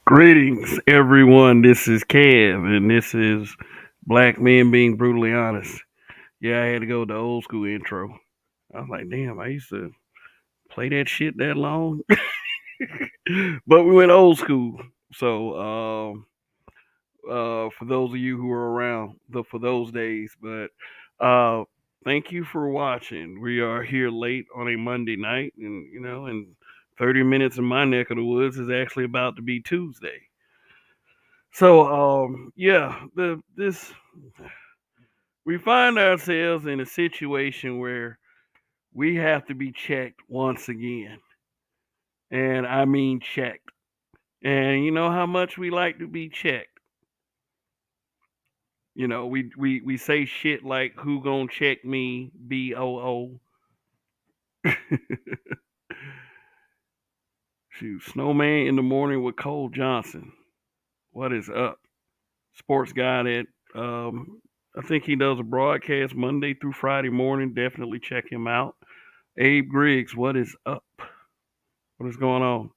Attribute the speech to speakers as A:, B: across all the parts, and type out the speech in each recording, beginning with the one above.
A: Greetings, everyone. This is Kev, and this is Black Men Being Brutally Honest. Yeah, I had to go with the old school intro. I was like, damn, I used to play that shit that long. But we went old school. So, for those of you who are around for those days, but uh, thank you for watching. We are here late on a Monday night, and in 30 minutes in my neck of the woods is actually about to be Tuesday. So yeah, the this we find ourselves in a situation where we have to be checked once again. And I mean checked. And you know how much we like to be checked. We say shit like who gonna check me, BOO. Shoot, Snowman in the morning with Cole Johnson. What is up? Sports guy that I think he does a broadcast Monday through Friday morning. Definitely check him out. Abe Griggs, what is up? What is going on?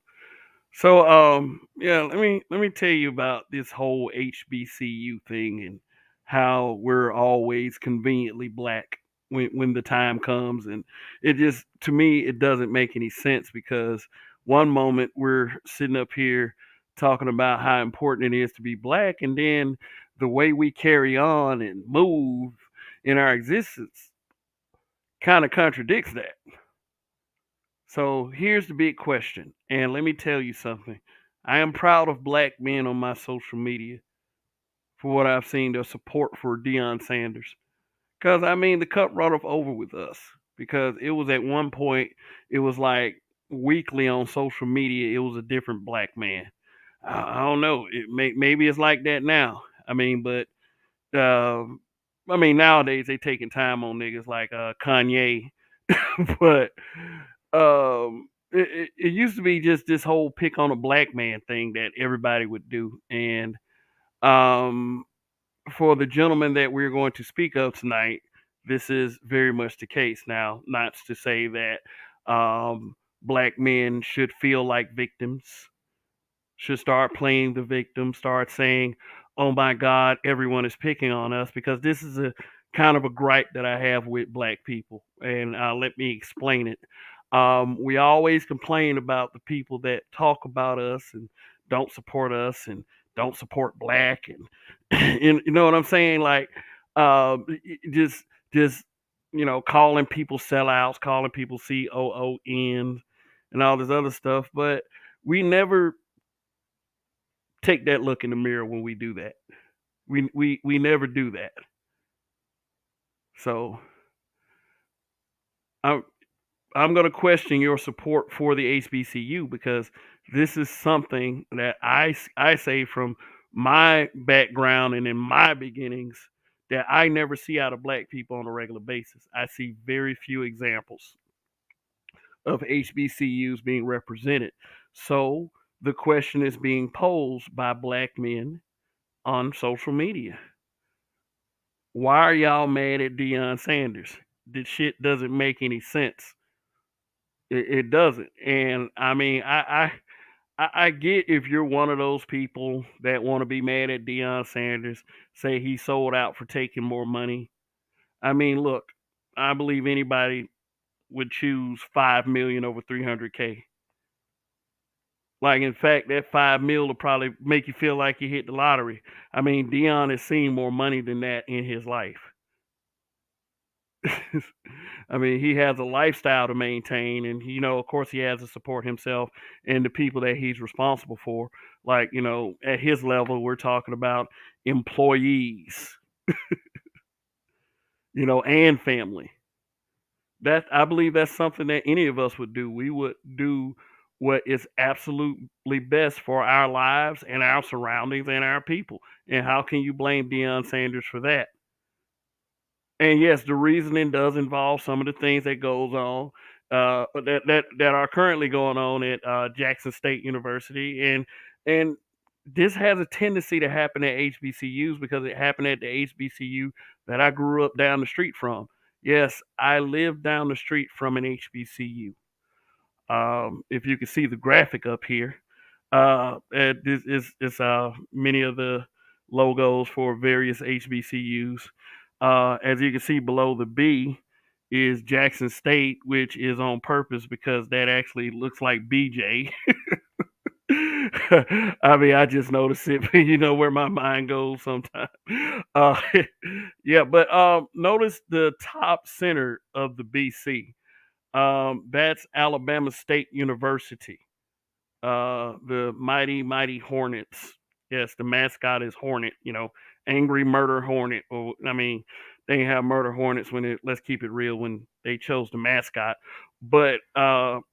A: So yeah, let me tell you about this whole HBCU thing and how we're always conveniently black when the time comes, and it just, to me, it doesn't make any sense because one moment we're sitting up here talking about how important it is to be black, and then the way we carry on and move in our existence kind of contradicts that. So here's the big question, and let me tell you something. I am proud of black men on my social media for what I've seen their support for Deion Sanders. Because, I mean, the cup runneth over with us. Because it was at one point, it was like weekly on social media, it was a different black man. I don't know. Maybe it's like that now. I mean, but uh, nowadays they taking time on niggas like Kanye, but it used to be just this whole pick on a black man thing that everybody would do, and um, for the gentleman that we're going to speak of tonight, this is very much the case. Now, not to say that black men should feel like victims, should start playing the victim, start saying, "Oh my God, everyone is picking on us," because this is a kind of a gripe that I have with black people, and let me explain it. We always complain about the people that talk about us and don't support us and don't support black, and, and you know what I'm saying, like just calling people sellouts, calling people COONs, and all this other stuff, but we never take that look in the mirror when we do that. We never do that. So I'm I'm going to question your support for the HBCU because this is something that I say from my background and in my beginnings that I never see out of black people on a regular basis. I see very few examples of HBCUs being represented. So the question is being posed by black men on social media. Why are y'all mad at Deion Sanders? This shit doesn't make any sense. It doesn't. And I mean, I get if you're one of those people that want to be mad at Deion Sanders, say he sold out for taking more money. I mean, look, I believe anybody would choose 5 million over 300K. Like, in fact, that 5 mil will probably make you feel like you hit the lottery. I mean, Deion has seen more money than that in his life. I mean, he has a lifestyle to maintain, and of course, he has to support himself and the people that he's responsible for. Like, at his level, we're talking about employees, and family. That, I believe, that's something that any of us would do. We would do what is absolutely best for our lives and our surroundings and our people. And how can you blame Deion Sanders for that? And yes, the reasoning does involve some of the things that goes on that are currently going on at Jackson State University, and this has a tendency to happen at HBCUs because it happened at the HBCU that I grew up down the street from. Yes, I live down the street from an HBCU. If you can see the graphic up here, This is many of the logos for various HBCUs. As you can see below the B is Jackson State, which is on purpose because that actually looks like BJ. I mean, I just noticed it. You know where my mind goes sometimes. Uh, yeah, but notice the top center of the BC. That's Alabama State University. The mighty Hornets. Yes, the mascot is Hornet. You know, angry murder Hornet. Or I mean, they didn't have murder Hornets when it. Let's keep it real when they chose the mascot. But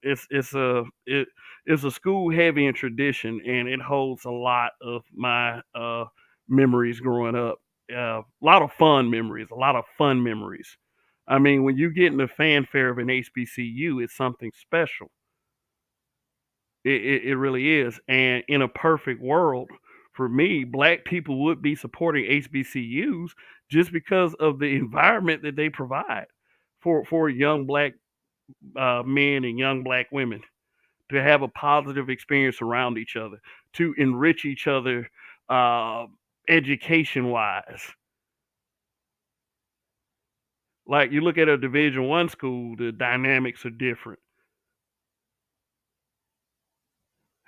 A: it's a school heavy in tradition, and it holds a lot of my memories growing up. A lot of fun memories. A lot of fun memories. I mean, when you get in the fanfare of an HBCU, it's something special. It really is. And in a perfect world, for me, black people would be supporting HBCUs just because of the environment that they provide for young black men and young black women to have a positive experience around each other, to enrich each other education wise. Like you look at a Division 1 school, the dynamics are different.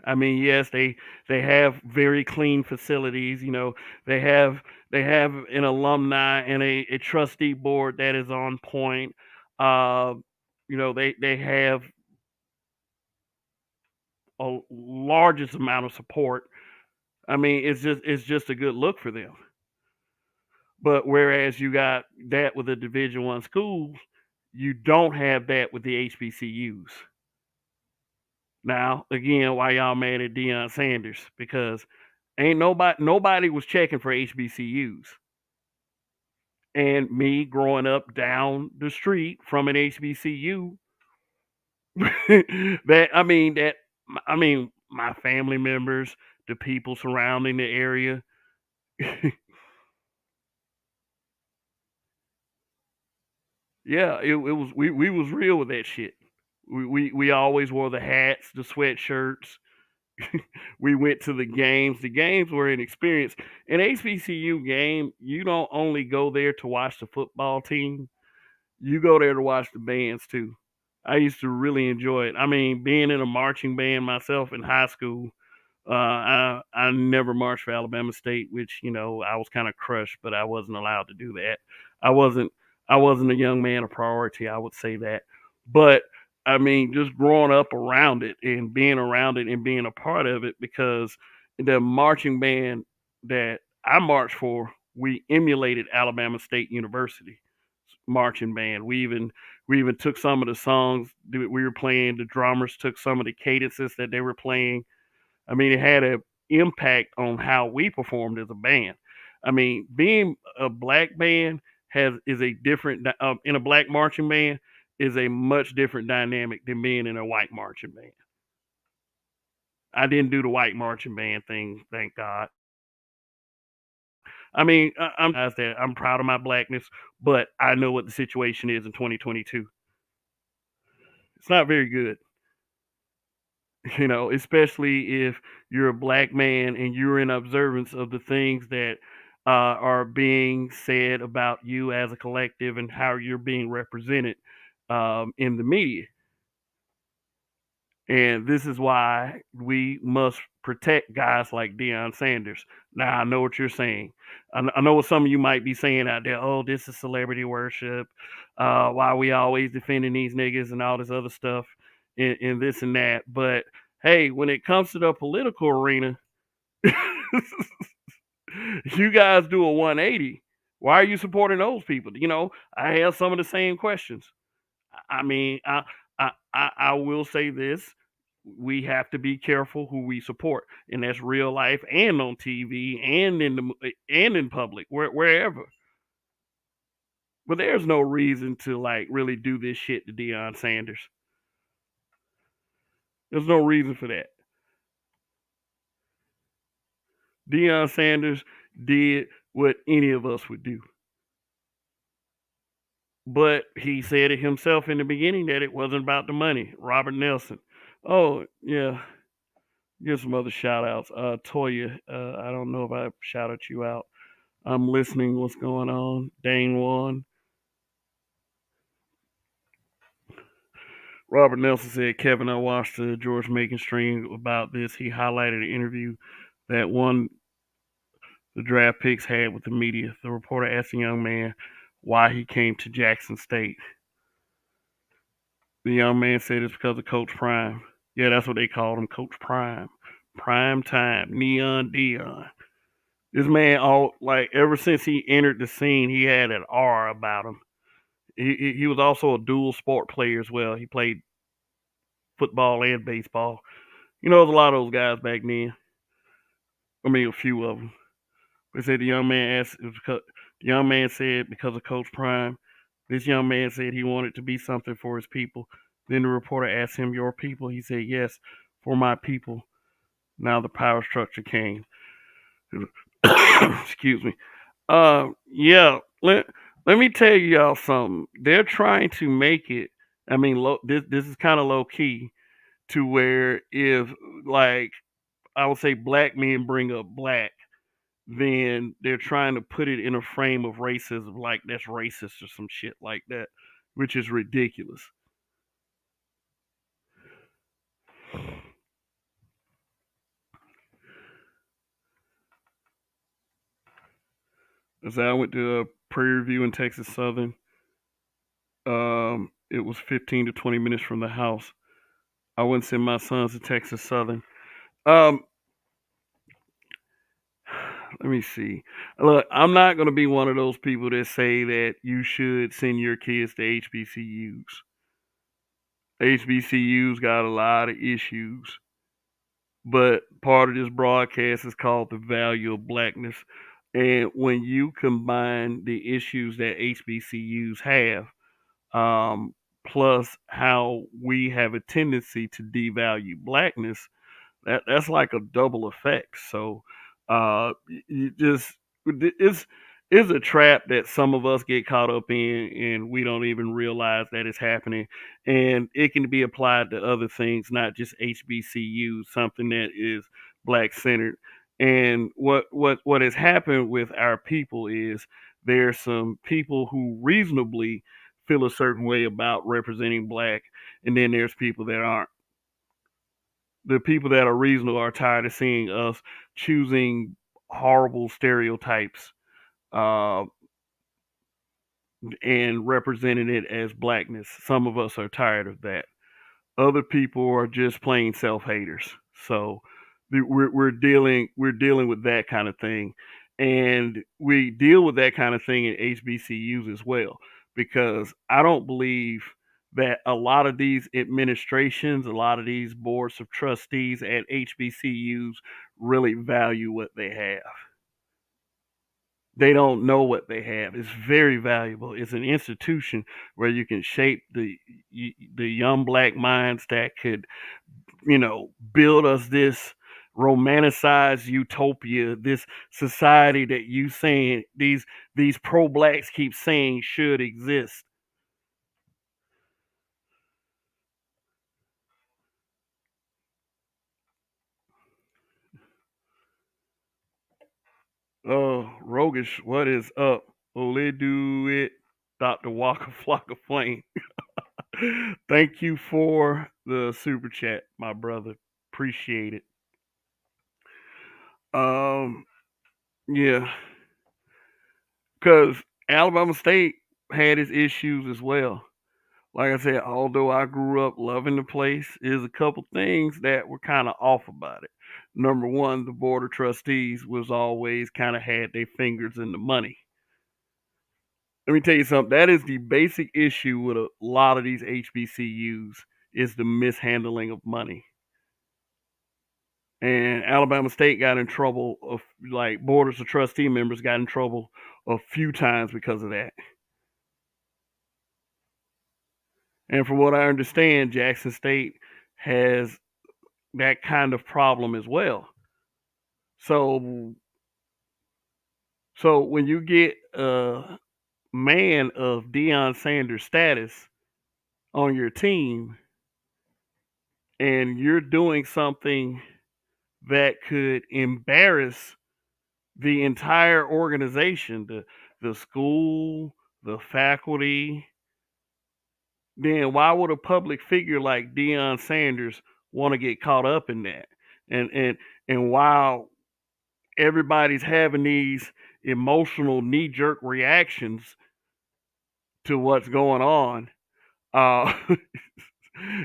A: I mean, yes, they have very clean facilities. You know, they have an alumni and a trustee board that is on point. Uh, you know, they have a largest amount of support. I mean, it's just a good look for them. But whereas you got that with the Division 1 schools, you don't have that with the HBCUs. Now, again, why y'all mad at Deion Sanders? Because ain't nobody was checking for HBCUs. And me growing up down the street from an HBCU, that my family members, the people surrounding the area, yeah, it was we was real with that shit. We always wore the hats, the sweatshirts. We went to the games. The games were an experience. An HBCU game, you don't only go there to watch the football team, you go there to watch the bands too. I used to really enjoy it. I mean, being in a marching band myself in high school, I never marched for Alabama State, which I was kind of crushed, but I wasn't allowed to do that. I wasn't I wasn't a young man of priority. I would say that, but I mean, just growing up around it and being around it and being a part of it, because the marching band that I marched for, we emulated Alabama State University marching band. We even took some of the songs that we were playing. The drummers took some of the cadences that they were playing. I mean, it had an impact on how we performed as a band. I mean, being a black band is a different in a black marching band is a much different dynamic than being in a white marching band. I didn't do the white marching band thing, thank God. I mean, I'm proud of my blackness, but I know what the situation is in 2022. It's not very good. Especially if you're a black man and you're in observance of the things that are being said about you as a collective and how you're being represented in the media. And this is why we must protect guys like Deion Sanders. Now, I know what you're saying. I know what some of you might be saying out there. Oh, this is celebrity worship. Why we always defending these niggas and all this other stuff and this and that. But hey, when it comes to the political arena, you guys do a 180. Why are you supporting those people? I have some of the same questions. I mean, I will say this: we have to be careful who we support, and that's real life and on TV and and in public, wherever. But there's no reason to like really do this shit to Deion Sanders. There's no reason for that. Deion Sanders did what any of us would do. But he said it himself in the beginning that it wasn't about the money. Robert Nelson. Oh, yeah. Here's some other shout outs. Toya, I don't know if I shouted you out. I'm listening. What's going on? Dane one. Robert Nelson said, Kevin, I watched the George Macon stream about this. He highlighted an interview that one the draft picks had with the media. The reporter asked the young man why he came to Jackson State. The young man said it's because of Coach Prime. Yeah, that's what they called him, Coach Prime. Prime time, Neon Dion. This man, all like ever since he entered the scene, he had an aura about him. He was also a dual sport player as well. He played football and baseball. You know, there's a lot of those guys back then. I mean, a few of them. They said the young man asked, it was because, the young man said because of Coach Prime. This young man said he wanted to be something for his people. Then the reporter asked him, "Your people?" He said, "Yes, for my people." Now the power structure came. Excuse me. Yeah. Let me tell y'all something. They're trying to make it. I mean, this is kind of low key to where if like I would say black men bring up black, then they're trying to put it in a frame of racism, like that's racist or some shit like that, which is ridiculous. As I went to a Prairie View in Texas Southern, it was 15 to 20 minutes from the house. I wouldn't send my sons to Texas Southern. Um, let me see. Look, I'm not going to be one of those people that say that you should send your kids to HBCUs. HBCUs got a lot of issues, but part of this broadcast is called the value of blackness. And when you combine the issues that HBCUs have, um, plus how we have a tendency to devalue blackness, that's like a double effect. So you just it's a trap that some of us get caught up in, and we don't even realize that it's happening. And it can be applied to other things, not just HBCUs, something that is black centered. And what has happened with our people is there's some people who reasonably feel a certain way about representing black, and then there's people that aren't. The people that are reasonable are tired of seeing us choosing horrible stereotypes uh, and representing it as blackness. Some of us are tired of that. Other people are just plain self haters. So we're dealing with that kind of thing, and we deal with that kind of thing in HBCUs as well, because I don't believe that a lot of these administrations, a lot of these boards of trustees at HBCUs really value what they have. They don't know what they have. It's very valuable. It's an institution where you can shape the young black minds that could, build us this romanticized utopia, this society that you saying these pro blacks keep saying should exist. Rogish, what is up? Ole do it, Dr. Walker Flock of Flame. Thank you for the super chat, my brother. Appreciate it. Um, yeah, because Alabama State had its issues as well. Like I said, although I grew up loving the place, there's a couple things that were kind of off about it. Number one, the board of trustees was always kind of had their fingers in the money. Let me tell you something. That is the basic issue with a lot of these HBCUs is the mishandling of money. And Alabama State got in trouble of like boards of trustee members got in trouble a few times because of that. And from what I understand, Jackson State has that kind of problem as well. So so when you get a man of Deion Sanders status on your team and you're doing something that could embarrass the entire organization, the school, the faculty, then why would a public figure like Deion Sanders want to get caught up in that? And while everybody's having these emotional knee jerk reactions to what's going on, uh,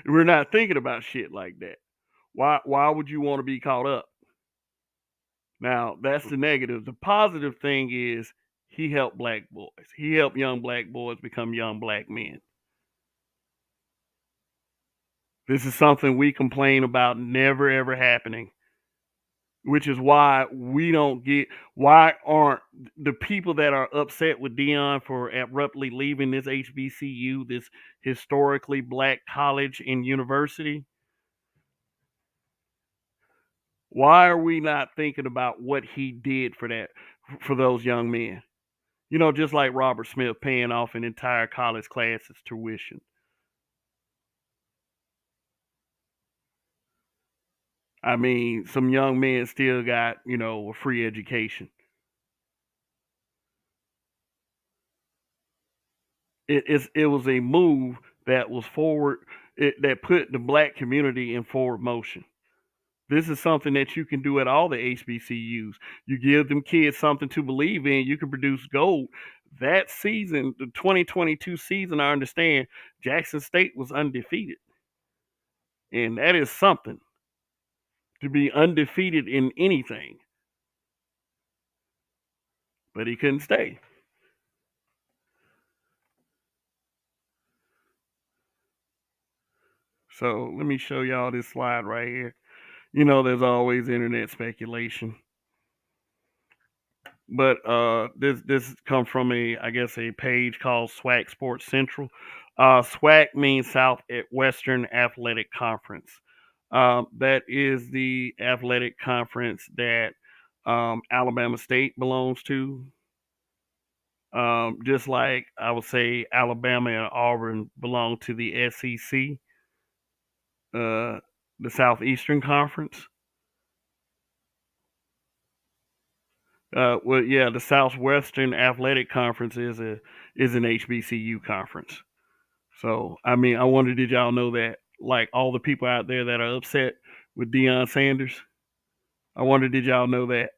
A: we're not thinking about shit like that. Why would you want to be caught up? Now that's the negative. The positive thing is he helped black boys. He helped young black boys become young black men. This is something we complain about never ever happening, which is why we don't get, why aren't the people that are upset with Dion for abruptly leaving this HBCU, this historically black college and university, why are we not thinking about what he did for those young men? You know, just like Robert Smith paying off an entire college class's tuition. I mean, some young men still got, a free education. It was a move that was that put the black community in forward motion. This is something that you can do at all the HBCUs. You give them kids something to believe in, you can produce gold. That season, the 2022 season, I understand Jackson State was undefeated. And that is something, to be undefeated in anything. But he couldn't stay. So let me show y'all this slide right here. There's always internet speculation. But this comes from a page called SWAC Sports Central. SWAC means Southwestern Athletic Conference. That is the athletic conference that Alabama State belongs to. Just like I would say Alabama and Auburn belong to the SEC, the Southeastern Conference. Well, yeah, the Southwestern Athletic Conference is an HBCU conference. So, I mean, I wonder, did y'all know that? Like all the people out there that are upset with Deion Sanders, I wonder, did y'all know that?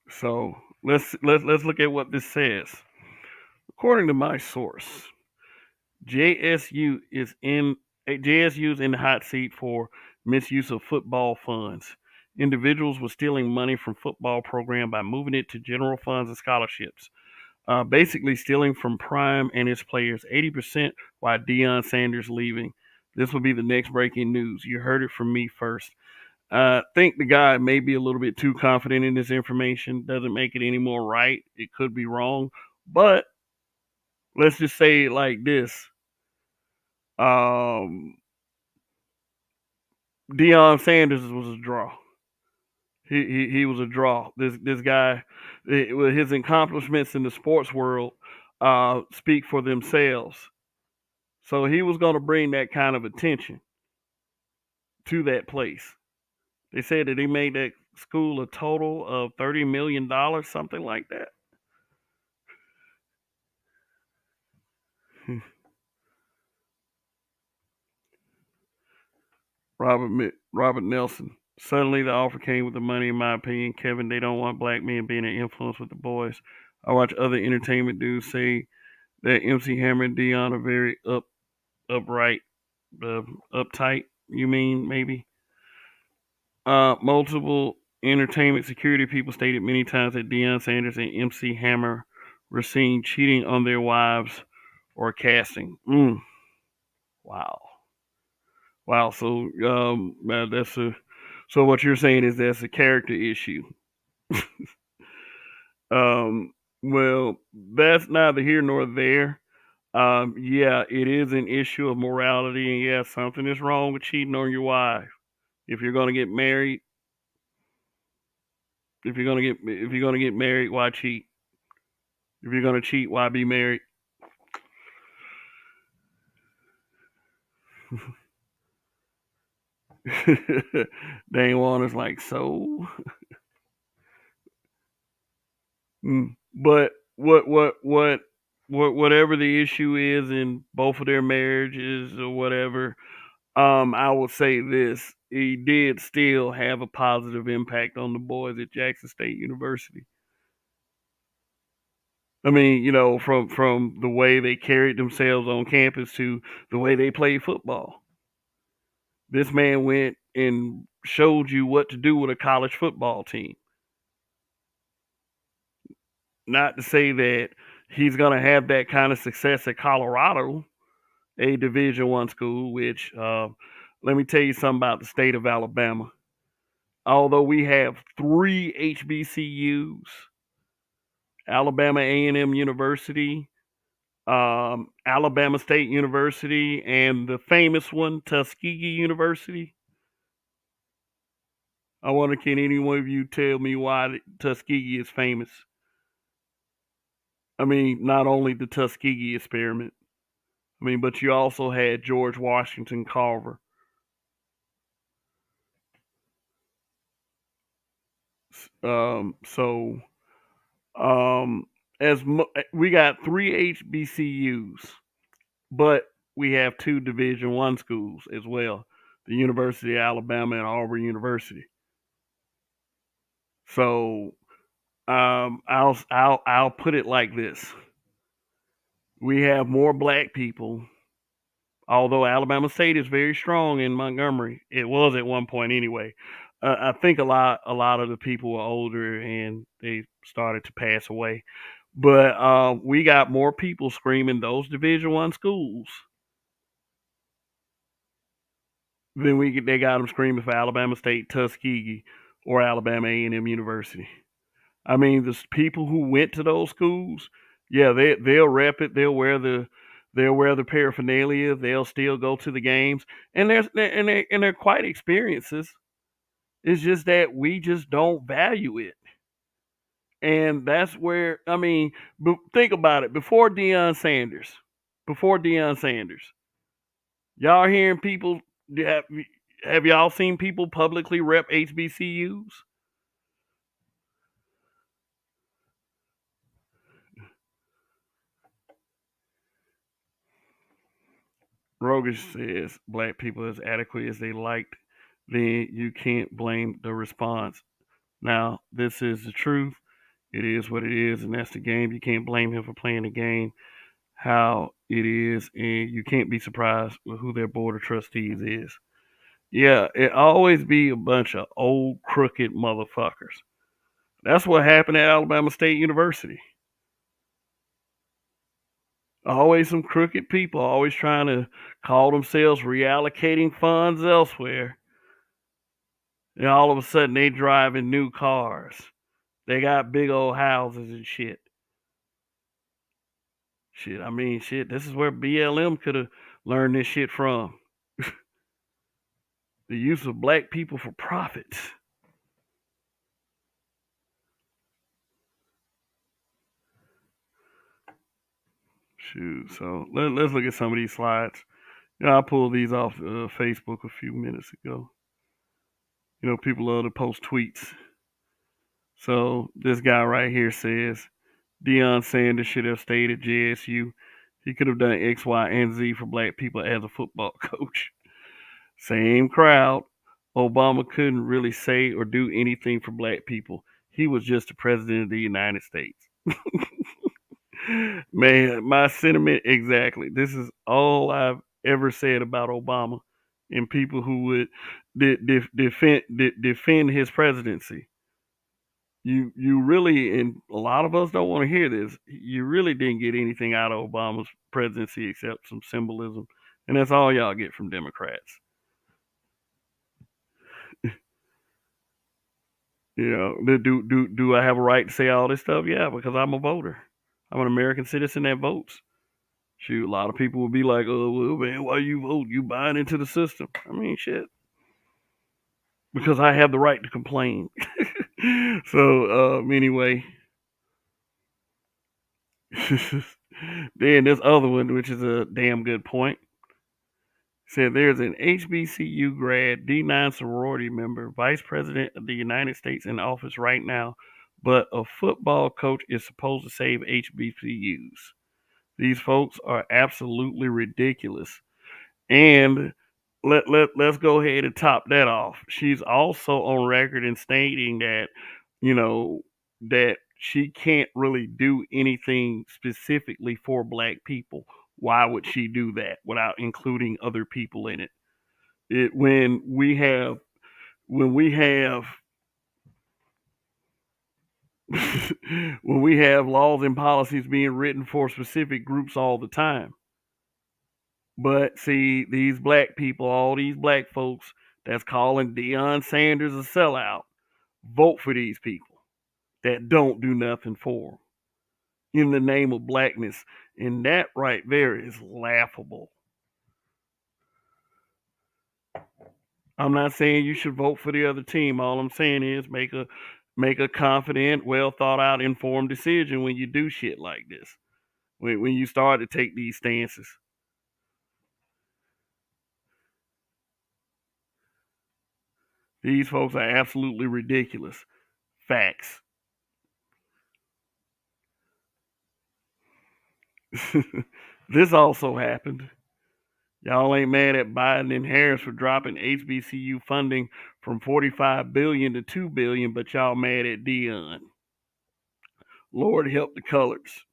A: So let's look at what this says. According to my source, JSU is in JSU is in the hot seat for misuse of football funds. Individuals were stealing money from football program by moving it to general funds and scholarships. Basically stealing from Prime and his players 80% while Deion Sanders leaving. This will be the next breaking news. You heard it from me first. I think the guy may be a little bit too confident in this information. Doesn't make it any more right. It could be wrong. But let's just say it like this. Um, Deion Sanders was a draw. He was a draw. This guy, his accomplishments in the sports world speak for themselves. So he was going to bring that kind of attention to that place. They said that he made that school a total of $30 million, something like that. Robert Nelson. Suddenly, the offer came with the money. In my opinion, Kevin, they don't want black men being an influence with the boys. I watch other entertainment dudes say that MC Hammer and Dion are very upright, uptight. You mean maybe? Multiple entertainment security people stated many times that Deion Sanders and MC Hammer were seen cheating on their wives or casting. Wow, wow. So that's a so what you're saying is that's a character issue. Um, well, that's neither here nor there. Yeah, it is an issue of morality, and yeah, something is wrong with cheating on your wife. If you're gonna get married, if you're gonna get married, why cheat? If you're gonna cheat, why be married? Dane Warner's like, so. But whatever the issue is in both of their marriages or whatever, I will say this: he did still have a positive impact on the boys at Jackson State University. I mean, from the way they carried themselves on campus to the way they played football. This man went and showed you what to do with a college football team. Not to say that he's going to have that kind of success at Colorado, a Division One school. Which, let me tell you something about the state of Alabama. Although we have three HBCUs, Alabama A&M University, Alabama State University, and the famous one, Tuskegee University. I wonder, can any one of you tell me why Tuskegee is famous? I mean, not only the Tuskegee experiment, I mean, but you also had George Washington Carver. So, um, we got three HBCUs, but we have two Division One schools as well: the University of Alabama and Auburn University. So, I'll put it like this: we have more black people. Although Alabama State is very strong in Montgomery, it was at one point anyway. I think a lot of the people were older and they started to pass away. But we got more people screaming those Division One schools than they got them screaming for Alabama State, Tuskegee, or Alabama A&M University. I mean, the people who went to those schools, yeah, they'll rep it. They'll wear the paraphernalia. They'll still go to the games, and they're quite experiences. It's just that we just don't value it, and that's where, I mean, think about it. Before Deion Sanders, y'all hearing people have, have y'all seen people publicly rep HBCUs? Rogish says black people as adequate as they liked, then you can't blame the response. Now, this is the truth. It is what it is, and that's the game. You can't blame him for playing the game how it is, and you can't be surprised with who their board of trustees is. Yeah, it always be a bunch of old crooked motherfuckers. That's what happened at Alabama State University. Always some crooked people, always trying to call themselves reallocating funds elsewhere. And all of a sudden they driving new cars. They got big old houses and shit. Shit, I mean, shit, this is where BLM could have learned this shit from. The use of black people for profits. Shoot, so let's look at some of these slides. I pulled these off Facebook a few minutes ago. People love to post tweets. So this guy right here says Deion Sanders should have stayed at JSU. He could have done X, Y, and Z for black people as a football coach. Same crowd. Obama couldn't really say or do anything for black people. He was just the president of the United States. Man, my sentiment exactly. This is all I've ever said about Obama and people who would defend his presidency. You really, and a lot of us don't want to hear this. You really didn't get anything out of Obama's presidency except some symbolism, and that's all y'all get from Democrats. Do I have a right to say all this stuff? Yeah, because I'm a voter. I'm an American citizen that votes. Shoot, a lot of people would be like, "Oh, well, man, why you vote? You buying into the system?" I mean, shit, because I have the right to complain. So, anyway, then this other one, which is a damn good point, Said there's an HBCU grad, D9 sorority member, vice president of the United States in office right now, but a football coach is supposed to save HBCUs. These folks are absolutely ridiculous. And let's go ahead and top that off. She's also on record in stating that, you know, that she can't really do anything specifically for black people. Why would she do that without including other people in it? When we have when we have laws and policies being written for specific groups all the time. But see, these black people, all these black folks that's calling Deion Sanders a sellout, vote for these people that don't do nothing for them in the name of blackness. And that right there is laughable. I'm not saying you should vote for the other team. All I'm saying is make a confident, well thought out, informed decision when you do shit like this. When you start to take these stances. These folks are absolutely ridiculous. Facts. This also happened. Y'all ain't mad at Biden and Harris for dropping HBCU funding from 45 billion to 2 billion, but y'all mad at Dion. Lord help the colors.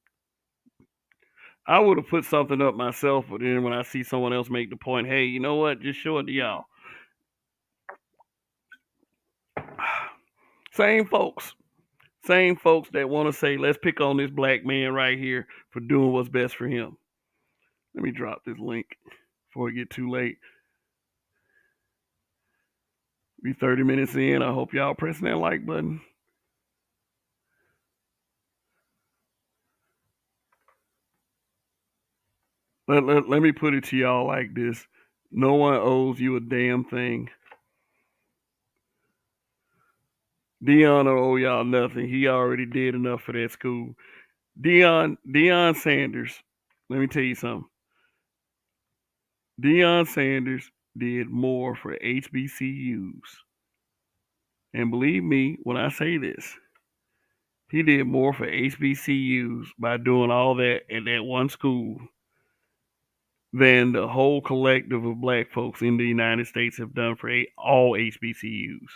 A: I would have put something up myself, but then when I see someone else make the point, hey, you know what? Just show it to y'all. Same folks. Same folks that want to say, let's pick on this black man right here for doing what's best for him. Let me drop this link before it get too late. We 30 minutes in. I hope y'all pressing that like button. Let me put it to y'all like this. No one owes you a damn thing. Dion don't owe y'all nothing. He already did enough for that school. Deion Sanders, let me tell you something. Deion Sanders did more for HBCUs. And believe me when I say this, he did more for HBCUs by doing all that at that one school than the whole collective of black folks in the United States have done for all HBCUs.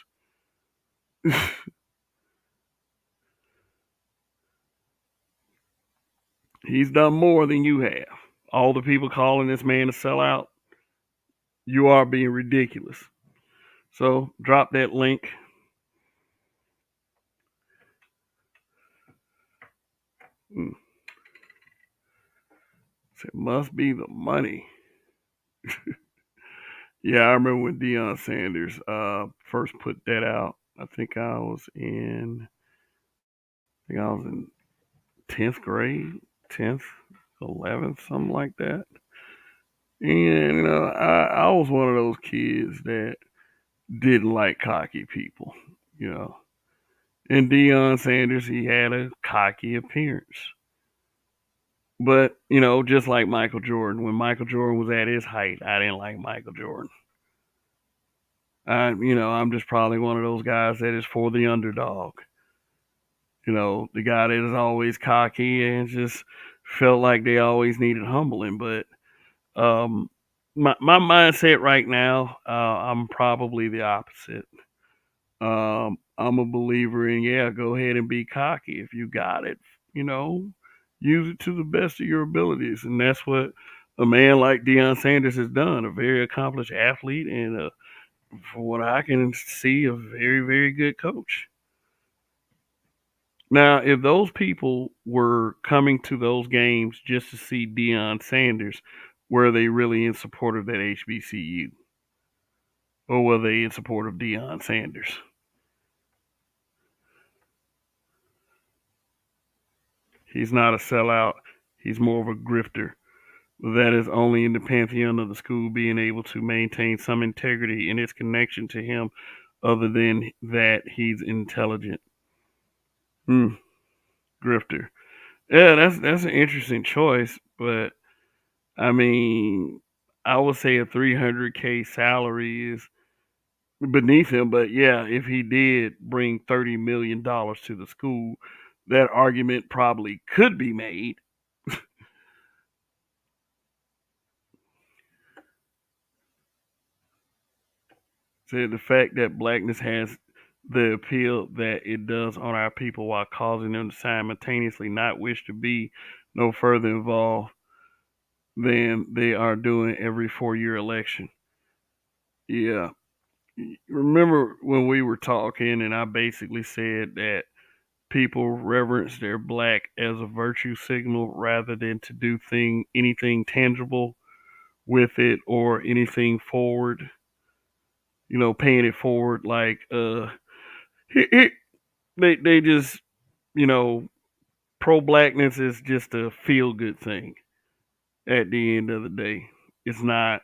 A: He's done more than you have. All the people calling this man a sellout, you are being ridiculous. So drop that link. It must be the money. Yeah, I remember when Deion Sanders first put that out. I think I was in 10th grade, 10th, 11th, something like that. And I was one of those kids that didn't like cocky people, you know. And Deion Sanders, he had a cocky appearance. But, just like Michael Jordan, when Michael Jordan was at his height, I didn't like Michael Jordan. I'm just probably one of those guys that is for the underdog. The guy that is always cocky and just felt like they always needed humbling. But my mindset right now, I'm probably the opposite. I'm a believer in, yeah, go ahead and be cocky if you got it. You know, use it to the best of your abilities, and that's what a man like Deion Sanders has done. A very accomplished athlete, and from what I can see, a very, very good coach. Now, if those people were coming to those games just to see Deion Sanders, were they really in support of that HBCU? Or were they in support of Deion Sanders? He's not a sellout. He's more of a grifter. That is only in the pantheon of the school being able to maintain some integrity in its connection to him, other than that he's intelligent. Hmm, grifter. Yeah, that's an interesting choice, but I mean, I would say a 300K salary is beneath him, but yeah, if he did bring $30 million to the school, that argument probably could be made. So the fact that blackness has the appeal that it does on our people while causing them to simultaneously not wish to be no further involved than they are doing every 4 year election. Yeah. Remember when we were talking and I basically said that people reverence their black as a virtue signal rather than to do anything tangible with it or anything forward, paying it forward like it, they just, you know, pro blackness is just a feel good thing at the end of the day. It's not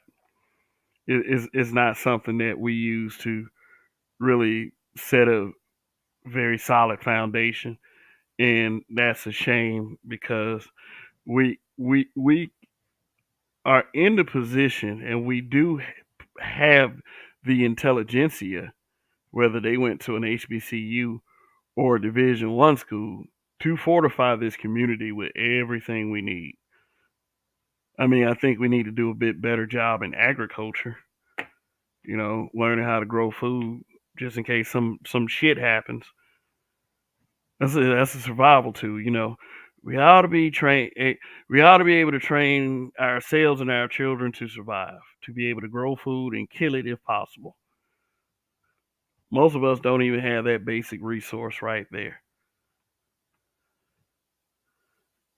A: it's not something that we use to really set a very solid foundation, and that's a shame because we are in the position and we do have the intelligentsia, whether they went to an HBCU or a Division One school, to fortify this community with everything we need. I mean, I think we need to do a bit better job in agriculture, learning how to grow food just in case some shit happens. That's a survival tool, We ought to be trained. We ought to be able to train ourselves and our children to survive, to be able to grow food and kill it if possible. Most of us don't even have that basic resource right there.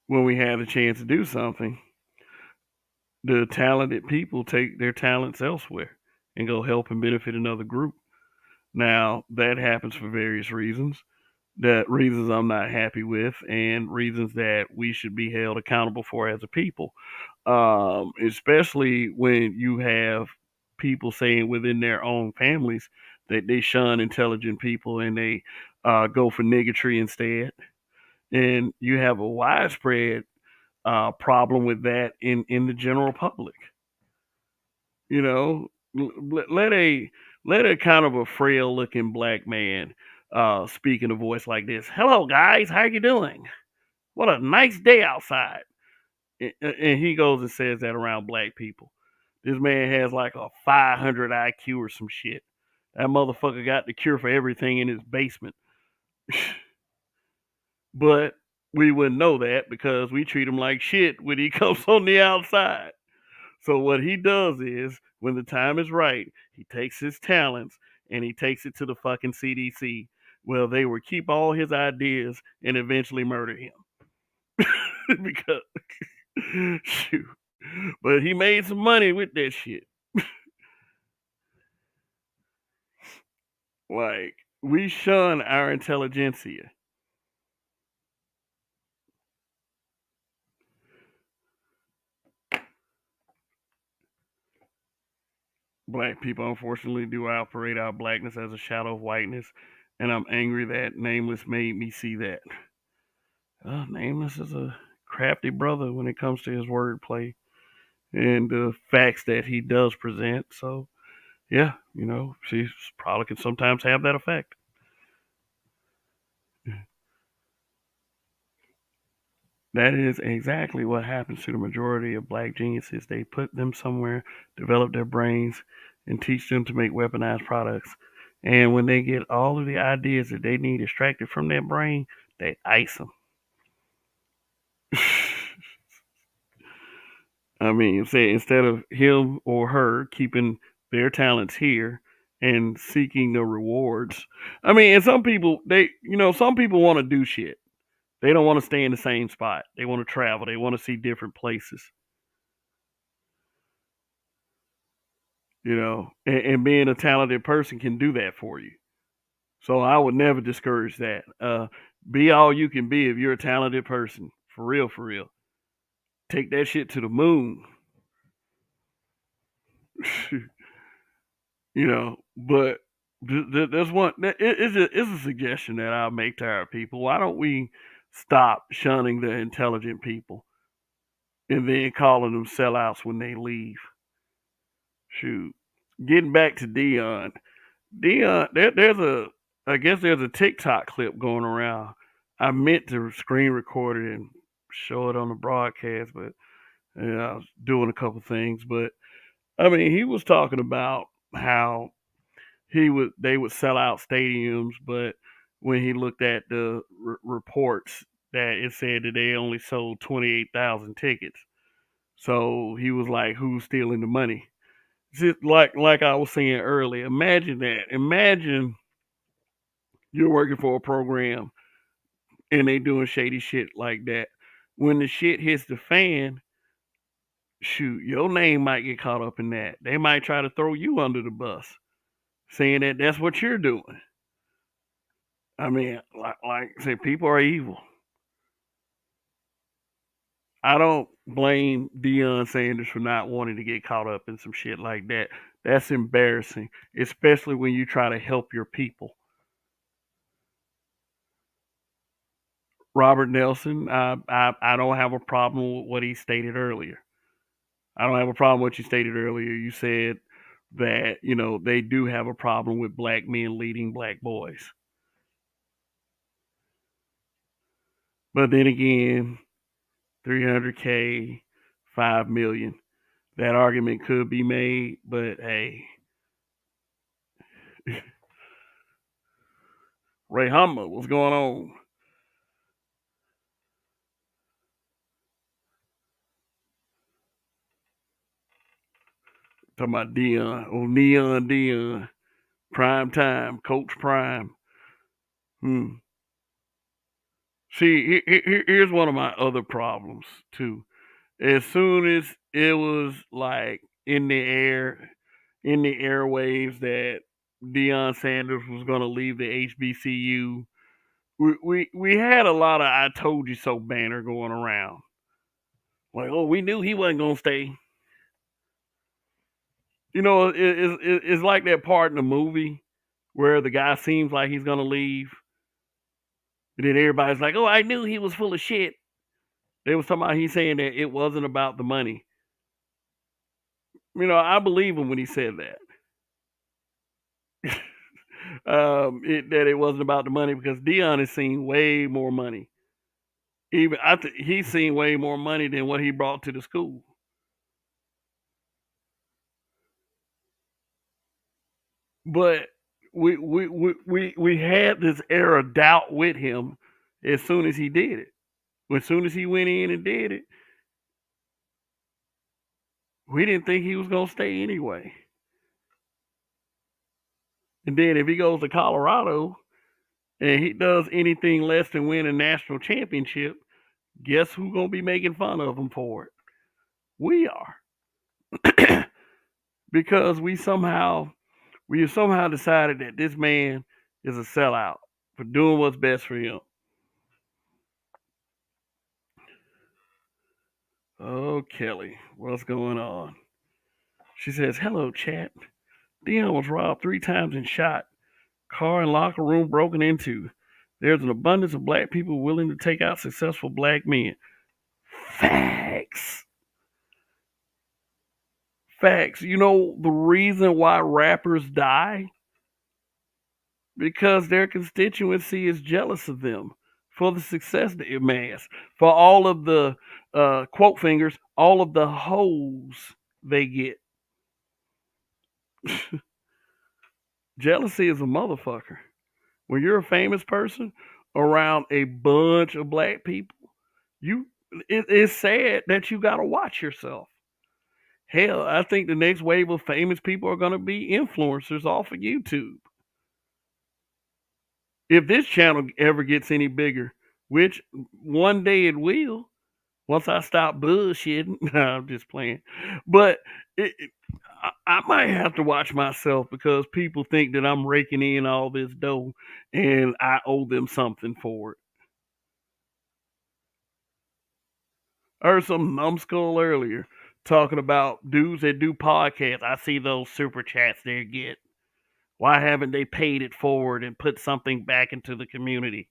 A: When we have the chance to do something, the talented people take their talents elsewhere and go help and benefit another group. Now, that happens for various reasons. That reasons I'm not happy with, and reasons that we should be held accountable for as a people. Especially when you have people saying within their own families that they shun intelligent people and they go for niggatry instead. And you have a widespread problem with that in the general public. You know, let a kind of a frail looking black man speak in a voice like this. Hello, guys, how you doing? What a nice day outside. And he goes and says that around black people. This man has like a 500 IQ or some shit. That motherfucker got the cure for everything in his basement. But we wouldn't know that because we treat him like shit when he comes on the outside. So what he does is, when the time is right, he takes his talents and he takes it to the fucking CDC. Well, they will keep all his ideas and eventually murder him because shoot. But he made some money with that shit. Like, we shun our intelligentsia. Black people, unfortunately, do operate our blackness as a shadow of whiteness, and I'm angry that Nameless made me see that. Nameless is a crafty brother when it comes to his wordplay and the facts that he does present. So, yeah, she probably can sometimes have that effect. That is exactly what happens to the majority of black geniuses. They put them somewhere, develop their brains, and teach them to make weaponized products. And when they get all of the ideas that they need extracted from their brain, they ice them. I mean, say instead of him or her keeping their talents here and seeking the rewards. I mean, and some people want to do shit. They don't want to stay in the same spot. They want to travel. They want to see different places. And being a talented person can do that for you. So I would never discourage that. Be all you can be if you're a talented person. For real, for real. Take that shit to the moon. But there's one. It's a suggestion that I'll make to our people. Why don't we stop shunning the intelligent people and then calling them sellouts when they leave? Shoot. Getting back to Dion. I guess there's a TikTok clip going around. I meant to screen record it and show it on the broadcast, but I was doing a couple things. But I mean, he was talking about how they would sell out stadiums, but when he looked at the reports, that it said that they only sold 28,000 tickets. So he was like, "Who's stealing the money?" Just like I was saying earlier. Imagine that. Imagine you're working for a program and they doing shady shit like that. When the shit hits the fan, shoot, your name might get caught up in that. They might try to throw you under the bus, saying that that's what you're doing. I mean, like I said, people are evil. I don't blame Deion Sanders for not wanting to get caught up in some shit like that. That's embarrassing, especially when you try to help your people. Robert Nelson, I don't have a problem with what he stated earlier. I don't have a problem with what you stated earlier. You said that, they do have a problem with black men leading black boys. But then again, 300K, 5 million. That argument could be made, but hey, Ray Hummer, what's going on? Talking about Dion, Neon Dion, prime time, Coach Prime. Hmm. See, here's one of my other problems too. As soon as it was like in the airwaves that Deion Sanders was going to leave the HBCU, we had a lot of "I told you so" banner going around. Like, oh, we knew he wasn't going to stay. It's like that part in the movie where the guy seems like he's going to leave, and then everybody's like, "Oh, I knew he was full of shit." They was talking about he's saying that it wasn't about the money. I believe him when he said that. That it wasn't about the money because Dion has seen way more money. Even he's seen way more money than what he brought to the school. But we had this air of doubt with him as soon as he did it. As soon as he went in and did it, we didn't think he was gonna stay anyway. And then if he goes to Colorado and he does anything less than win a national championship, guess who's gonna be making fun of him for it? We are. Because we somehow decided that this man is a sellout for doing what's best for him. Oh, Kelly, what's going on? She says, "Hello, chat. Dion was robbed 3 times and shot. Car and locker room broken into. There's an abundance of black people willing to take out successful black men." Facts. Facts. You know the reason why rappers die? Because their constituency is jealous of them for the success they amass, for all of the quote fingers, all of the hoes they get. Jealousy is a motherfucker. When you're a famous person around a bunch of black people, you it's sad that you gotta watch yourself. Hell, I think the next wave of famous people are gonna be influencers off of YouTube. If this channel ever gets any bigger, which one day it will, once I stop bullshitting. No, I'm just playing. But I might have to watch myself because people think that I'm raking in all this dough and I owe them something for it. I heard some numbskull earlier talking about dudes that do podcasts. I see those super chats they get. Why haven't they paid it forward and put something back into the community?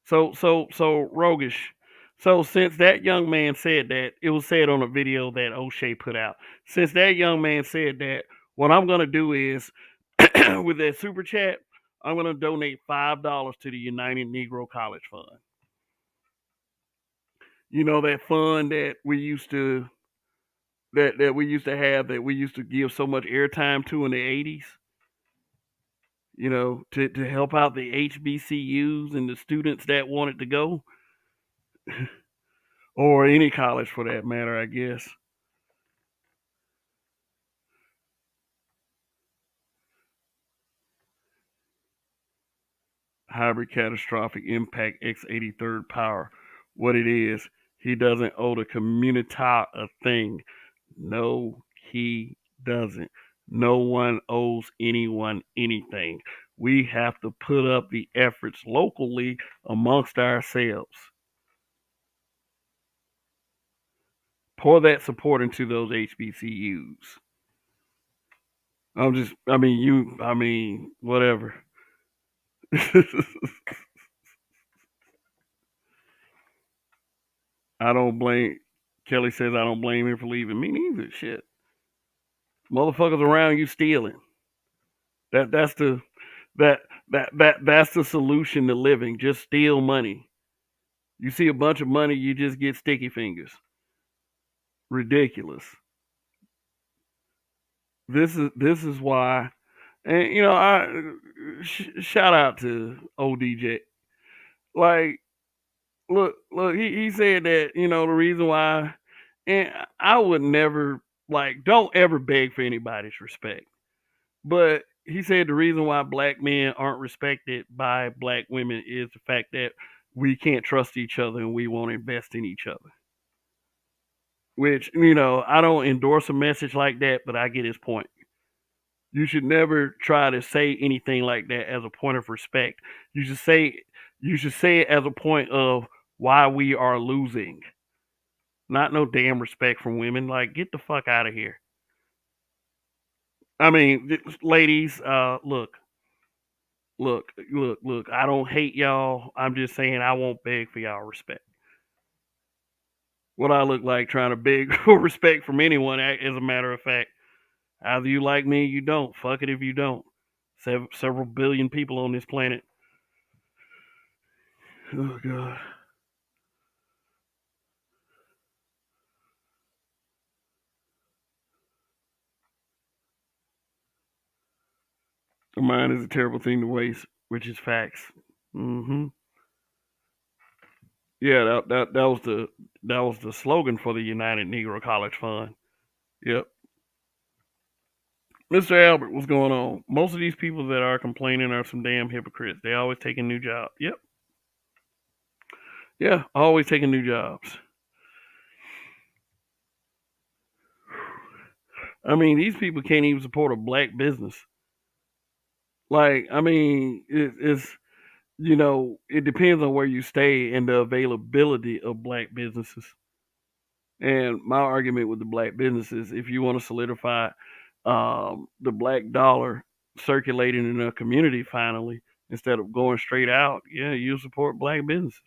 A: So Rogish, So since that young man said that, it was said on a video that O'Shea put out. Since that young man said that, what I'm gonna do is with that super chat, I'm gonna donate $5 to the United Negro College Fund. You know that fund that we used to that we used to have that we used to give so much airtime to in the 80s. You know, to help out the HBCUs and the students that wanted to go, or any college for that matter, I guess. Hybrid catastrophic impact X83rd power. What it is, he doesn't owe the community a thing. No, he doesn't. No one owes anyone anything. We have to put up the efforts locally amongst ourselves. Pour that support into those HBCUs. I mean, whatever. I don't blame, Kelly says I don't blame him for leaving. Me neither. Shit. Motherfuckers around you stealing. That's the that that's the solution to living. Just steal money. You see a bunch of money, you just get sticky fingers. Ridiculous. This is why, and shout out to ODJ. Like, look, he said that the reason why, and I would never, like, don't ever beg for anybody's respect. But he said the reason why black men aren't respected by black women is the fact that we can't trust each other and we won't invest in each other. Which, I don't endorse a message like that, but I get his point. You should never try to say anything like that as a point of respect. You should say it as a point of why we are losing. Not no damn respect from women. Like, get the fuck out of here. I mean, ladies, look. I don't hate y'all. I'm just saying I won't beg for y'all respect. What I look like trying to beg for respect from anyone, as a matter of fact. Either you like me, you don't. Fuck it if you don't. Several billion people on this planet. Oh god. The mind is a terrible thing to waste, which is facts. Hmm. Yeah, that was the slogan for the United Negro College Fund. Yep. Mr. Albert, what's going on? Most of these people that are complaining are some damn hypocrites. They always taking new jobs. Yep. Yeah, always taking new jobs. I mean, these people can't even support a black business. Like, I mean, it depends on where you stay and the availability of black businesses. And my argument with the black businesses, if you want to solidify the black dollar circulating in a community finally, instead of going straight out, yeah, you support black businesses.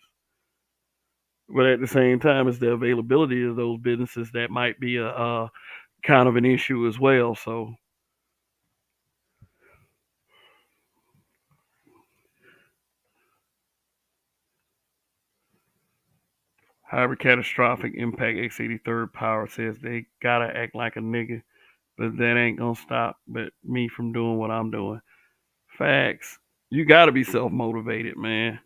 A: But at the same time, it's the availability of those businesses that might be a kind of an issue as well. So, however, catastrophic impact X83rd power says they gotta act like a nigga, but that ain't gonna stop but me from doing what I'm doing. Facts. You gotta be self motivated, man.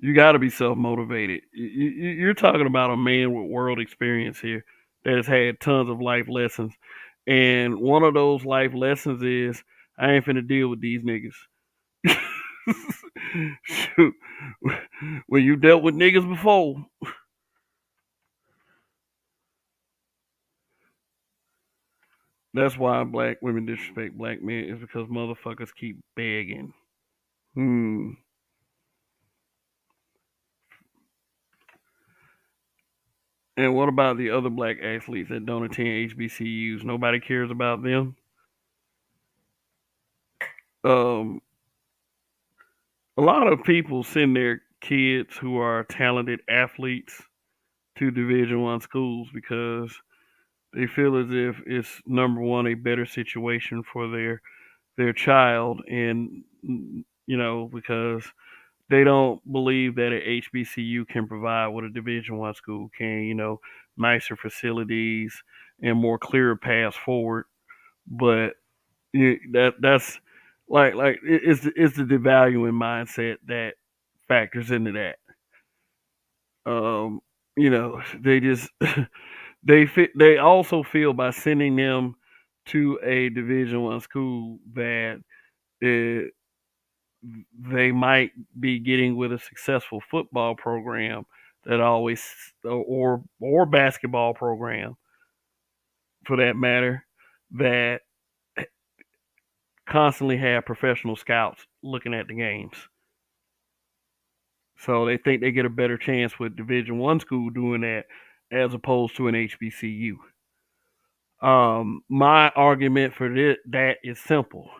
A: You gotta be self motivated. You're talking about a man with world experience here that has had tons of life lessons. And one of those life lessons is I ain't finna deal with these niggas. Shoot. When you dealt with niggas before, that's why black women disrespect black men, is because motherfuckers keep begging. Hmm. And what about the other black athletes that don't attend HBCUs? Nobody cares about them. Um, a lot of people send their kids who are talented athletes to Division I schools because they feel as if it's number one a better situation for their child, and because they don't believe that an HBCU can provide what a Division I school can. Nicer facilities and more clearer paths forward. But that's it's the devaluing mindset that factors into that. Um, they just they also feel by sending them to a Division I school that uh, they might be getting with a successful football program that always or basketball program for that matter that constantly have professional scouts looking at the games. So they think they get a better chance with Division I school doing that as opposed to an HBCU. My argument for that is simple.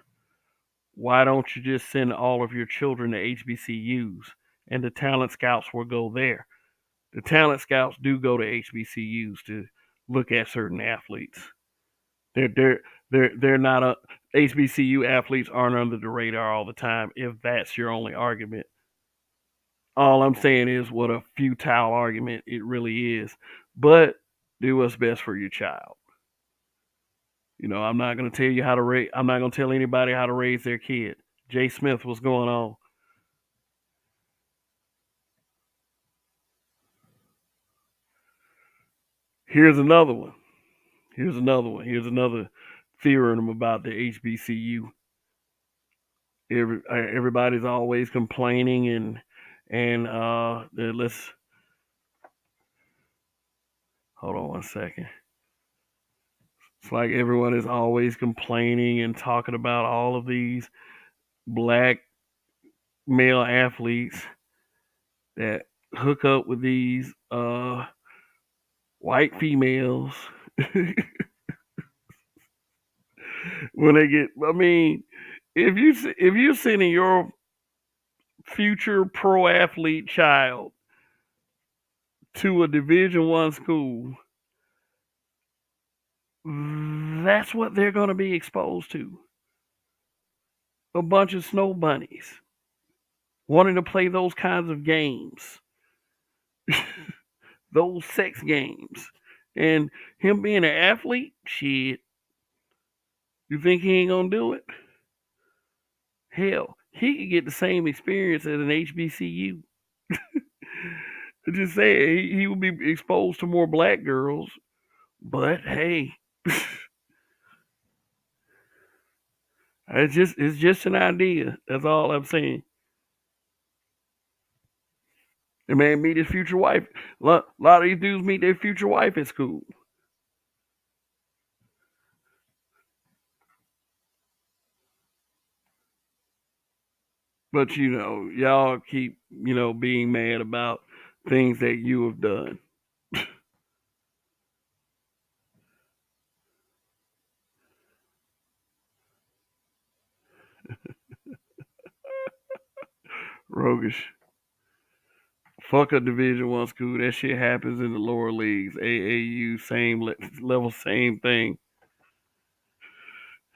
A: Why don't you just send all of your children to HBCUs and the talent scouts will go there? The talent scouts do go to HBCUs to look at certain athletes. They're not a HBCU athletes aren't under the radar all the time. If that's your only argument, all I'm saying is what a futile argument it really is. But do what's best for your child. I'm not going to tell you how to raise. I'm not going to tell anybody how to raise their kid. Jay Smith, what's going on? Here's another one. Here's another one. Here's another theorem about the HBCU. Everybody's always complaining and let's hold on one second. It's like everyone is always complaining and talking about all of these black male athletes that hook up with these white females when they get. I mean, if you're sending your future pro athlete child to a Division I school, that's what they're going to be exposed to. A bunch of snow bunnies wanting to play those kinds of games, those sex games. And him being an athlete, shit, you think he ain't going to do it? Hell, he could get the same experience as an HBCU. Just say he would be exposed to more black girls, but hey, it's just an idea. That's all I'm saying. The man meet his future wife. A lot of these dudes meet their future wife at school. But y'all keep being mad about things that you have done. Roguish. Fuck a Division I school. That shit happens in the lower leagues. AAU, same level, same thing.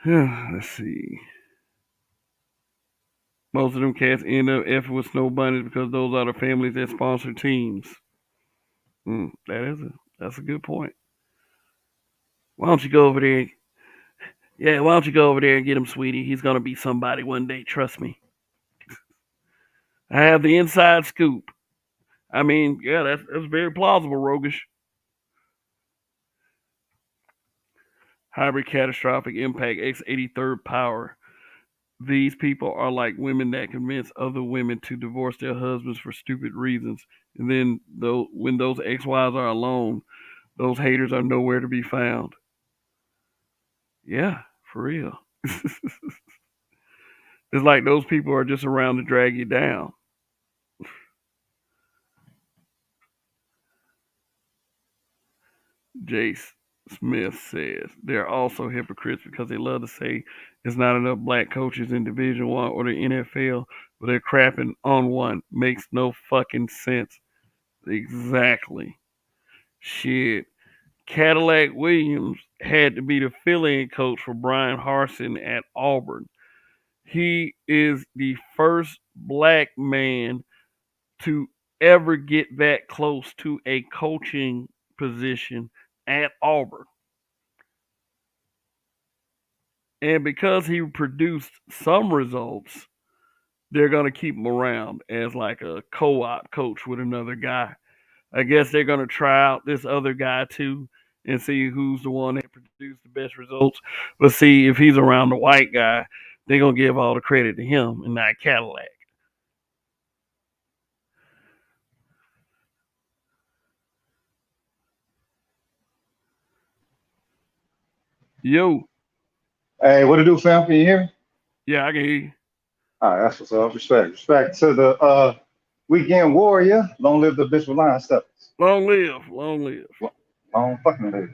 A: Let's see. Most of them cats end up effing with snow bunnies because those are the families that sponsor teams. That's a good point. Why don't you go over there? Yeah, why don't you go over there and get him, sweetie? He's gonna be somebody one day. Trust me. I have the inside scoop. I mean, yeah, that's very plausible, Rogish. Hybrid catastrophic impact X83rd power. These people are like women that convince other women to divorce their husbands for stupid reasons. And then when those ex-wives are alone, those haters are nowhere to be found. Yeah, for real. It's like those people are just around to drag you down. Jace. Smith says they're also hypocrites because they love to say there's not enough black coaches in Division One or the NFL, but they're crapping on one. Makes no fucking sense. Exactly. Shit. Cadillac Williams had to be the fill-in coach for Brian Harsin at Auburn. He is the first black man to ever get that close to a coaching position at Auburn. And because he produced some results, they're going to keep him around as like a co-op coach with another guy. I guess they're going to try out this other guy too and see who's the one that produced the best results. But see, if he's around the white guy, they're going to give all the credit to him and not Cadillac. Yo.
B: Hey, what to do, fam? Can you hear me?
A: Yeah, I can hear you.
B: All right, that's what's up. Respect. Respect to the weekend warrior. Long live the Bishop Lion Steppers.
A: Long live. Long live.
B: Long fucking live.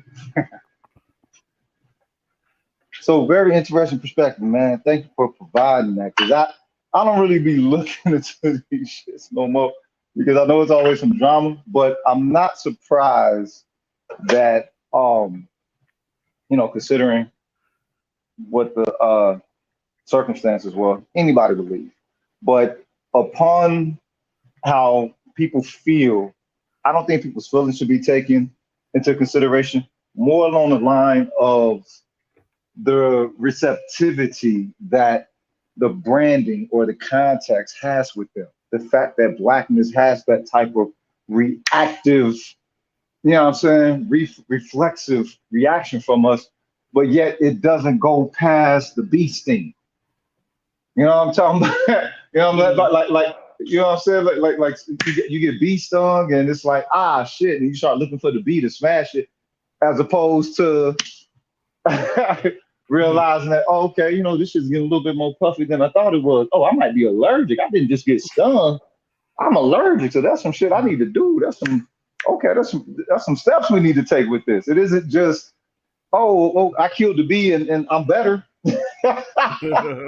B: So very interesting perspective, man. Thank you for providing that. Cause I don't really be looking into these shits no more because I know it's always some drama, but I'm not surprised that considering what the circumstances were, anybody would leave. But upon how people feel, I don't think people's feelings should be taken into consideration. More along the line of the receptivity that the branding or the context has with them. The fact that blackness has that type of reactive, you know what I'm saying, reflexive reaction from us, but yet it doesn't go past the bee sting. You know what I'm talking about? You know what I'm like you know what I'm saying? Like you get bee stung and it's like, ah shit, and you start looking for the bee to smash it, as opposed to realizing that, oh, okay, this is getting a little bit more puffy than I thought it was. Oh, I might be allergic. I didn't just get stung. I'm allergic, so that's some shit I need to do. That's some steps we need to take with this. It isn't just, oh, I killed the bee and I'm better. You know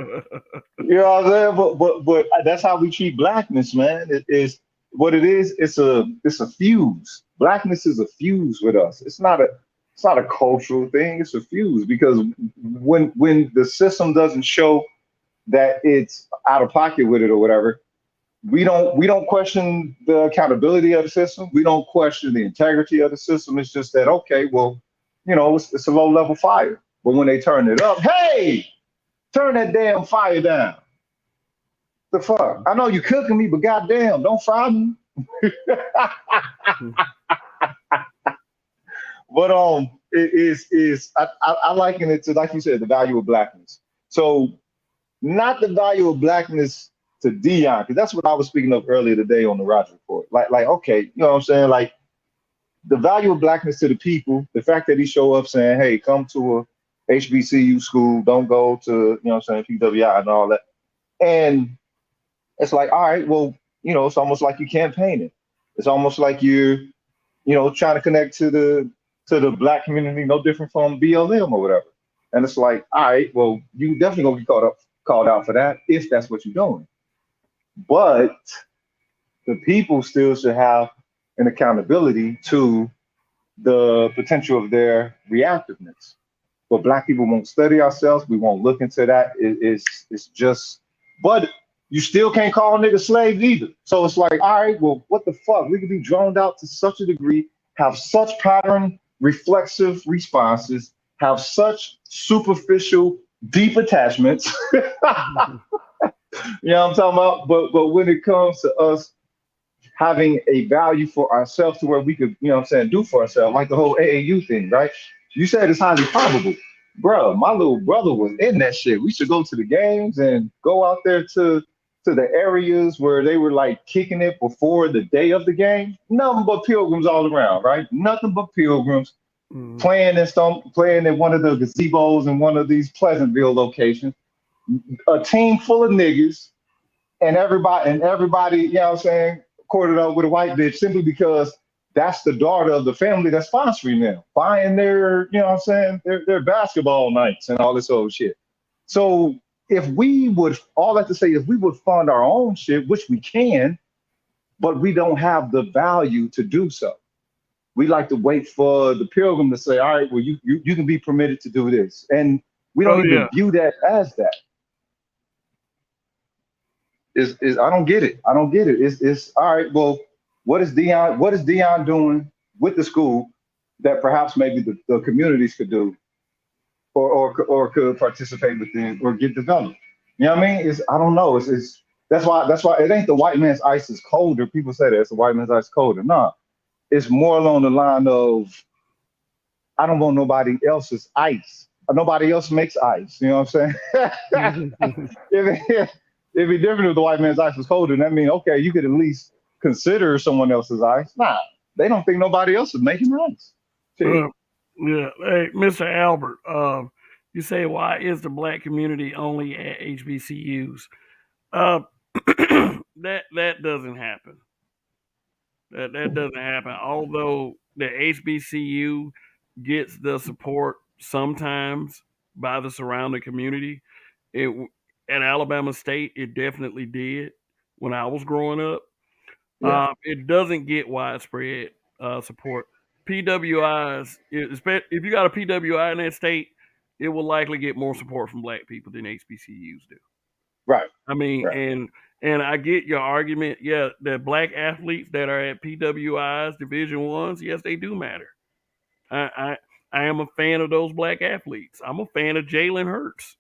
B: what I'm saying? But that's how we treat blackness, man. It is what it is. It's a fuse. Blackness is a fuse with us. It's not a cultural thing. It's a fuse because when the system doesn't show that it's out of pocket with it or whatever, we don't question the accountability of the system. We don't question the integrity of the system. It's just that, okay, well, it's a low level fire. But when they turn it up, hey, turn that damn fire down. The fuck? I know you cooking me, but goddamn, don't fry me. But it is I liken it to, like you said, the value of blackness. So not the value of blackness to Dion, because that's what I was speaking of earlier today on the Roger Report. Like okay, you know what I'm saying? Like the value of blackness to the people, the fact that he show up saying, hey, come to a HBCU school, don't go to, what I'm saying, PWI and all that. And it's like, all right, well, it's almost like you campaigning. It's almost like you're, trying to connect to the black community, no different from BLM or whatever. And it's like, all right, well, you definitely gonna be called out for that if that's what you're doing. But the people still should have an accountability to the potential of their reactiveness. But black people won't study ourselves. We won't look into that. It's just, but you still can't call niggas slaves either. So it's like, all right, well, what the fuck? We could be drowned out to such a degree, have such pattern reflexive responses, have such superficial, deep attachments. You know what I'm talking about? But when it comes to us having a value for ourselves to where we could, do for ourselves, like the whole AAU thing, right? You said it's highly probable. Bro, my little brother was in that shit. We should go to the games and go out there to the areas where they were like kicking it before the day of the game. Nothing but pilgrims all around, right? Nothing but pilgrims playing in one of the gazebos in one of these Pleasantville locations. A team full of niggas and everybody, you know what I'm saying, corded up with a white bitch simply because that's the daughter of the family that's sponsoring them, buying their, you know what I'm saying, their basketball nights and all this old shit. So if we would, all that to say, if we would fund our own shit, which we can, but we don't have the value to do so. We like to wait for the pilgrim to say, all right, well, you can be permitted to do this. And we don't
A: Oh
B: even
A: yeah.
B: view that as that. Is I don't get it. I don't get it. It's all right. Well, what is Dion doing with the school that perhaps maybe the communities could do or could participate within or get developed? You know what I mean? It's I don't know. It's that's why it ain't the white man's ice is colder. People say that it's the white man's ice colder. No, it's more along the line of I don't want nobody else's ice. Nobody else makes ice. You know what I'm saying? It'd be different if the white man's ice was colder. And that means, okay, you could at least consider someone else's ice. Nah, they don't think nobody else is making ice.
A: Uh,
B: See?
A: yeah. Hey, Mr. Albert, you say why is the black community only at HBCUs? Uh, that doesn't happen. That doesn't happen. Although the HBCU gets the support sometimes by the surrounding community, it at Alabama State it definitely did when I was growing up.
B: Yeah,
A: It doesn't get widespread support. PWIs, if you got a PWI in that state, it will likely get more support from black people than HBCUs do.
B: right,
A: I mean,
B: right.
A: and I get your argument. Yeah, that black athletes that are at PWIs, Division Ones, yes, they do matter. I I am a fan of those black athletes. I'm a fan of Jalen Hurts.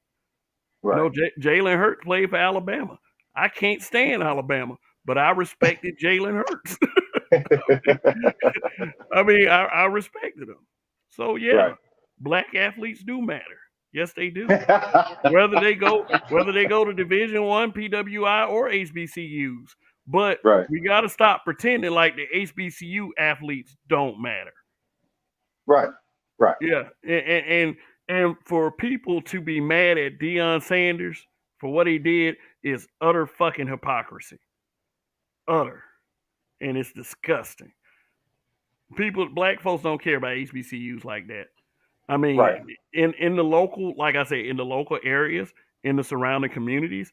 A: You
B: Right.
A: know, Jalen Hurts played for Alabama. I can't stand Alabama, but I respected Jalen Hurts. I mean, I respected him. So yeah,
B: Right.
A: black athletes do matter. Yes, they do. Whether they go to Division One, PWI, or HBCUs. But
B: Right.
A: we got to stop pretending like the HBCU athletes don't matter.
B: Right. Right.
A: Yeah, and for people to be mad at Deion Sanders for what he did is utter fucking hypocrisy. Utter, and it's disgusting. Black folks don't care about HBCUs like that. I
B: Right.
A: mean, in the local, like I say, in the local areas, in the surrounding communities,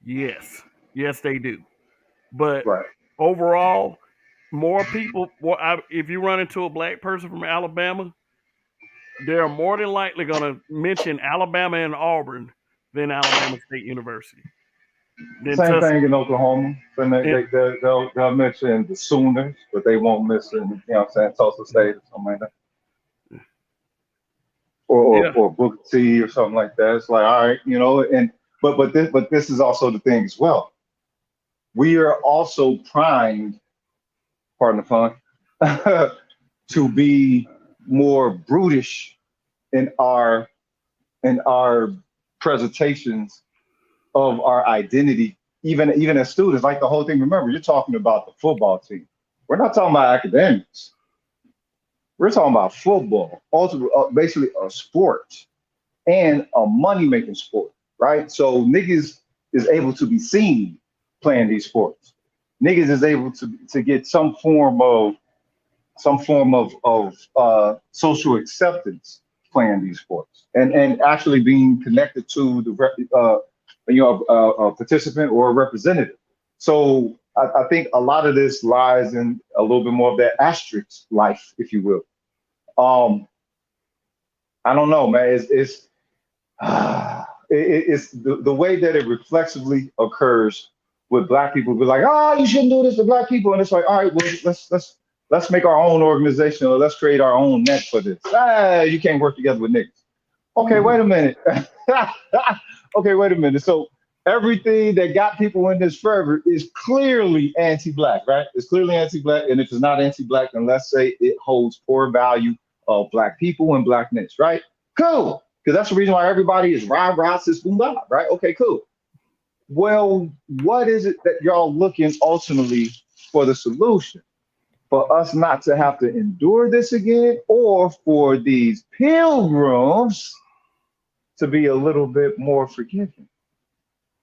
A: yes, yes, they do. But
B: Right.
A: overall, more people. If you run into a black person from Alabama, they're more than likely going to mention Alabama and Auburn than Alabama State University, than
B: Same thing in
A: Tuskegee.
B: Oklahoma. Then
A: And,
B: they'll mention the Sooners, but they won't mention, you know what I'm saying, Tulsa State or something like that.
A: yeah,
B: Or Booker T or something like that. It's like, all right, you know, and but this is also the thing as well. We are also primed, pardon the pun, to be more brutish in our presentations of our identity, even as students. Like the whole thing. Remember, you're talking about the football team. We're not talking about academics. We're talking about football, ultimately, basically a sport and a money making sport, right? So niggas is able to be seen playing these sports. Niggas is able to get some form of social acceptance playing these sports and actually being connected to a participant or a representative. So I think a lot of this lies in a little bit more of that asterisk life, if you will. I don't know, man. It's the way that it reflexively occurs with black people. Be like, oh, you shouldn't do this to black people, and it's like, all right, well, let's make our own organization or let's create our own net for this. Ah, you can't work together with niggas. Okay, wait a minute. Okay, wait a minute. So everything that got people in this fervor is clearly anti-black, right? It's clearly anti-black, and if it's not anti-black, then let's say it holds poor value of black people and blackness, right? Cool, because that's the reason why everybody is rah rah sis boom blah, right? Okay, cool. Well, what is it that y'all looking ultimately for the solution? For us not to have to endure this again, or for these pilgrims to be a little bit more forgiving,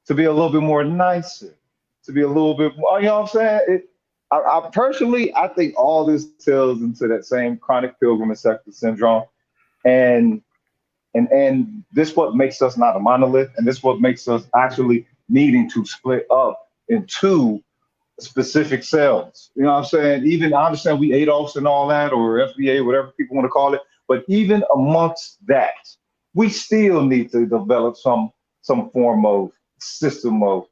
B: to be a little bit more nicer, to be a little bit more, you know what I'm saying? I personally, I think all this tells into that same chronic pilgrim syndrome, and and this what makes us not a monolith, and this what makes us actually needing to split up into specific cells. You know what I'm saying? Even I understand we ADOS and all that, or FBA, whatever people want to call it, but even amongst that, we still need to develop some form of system of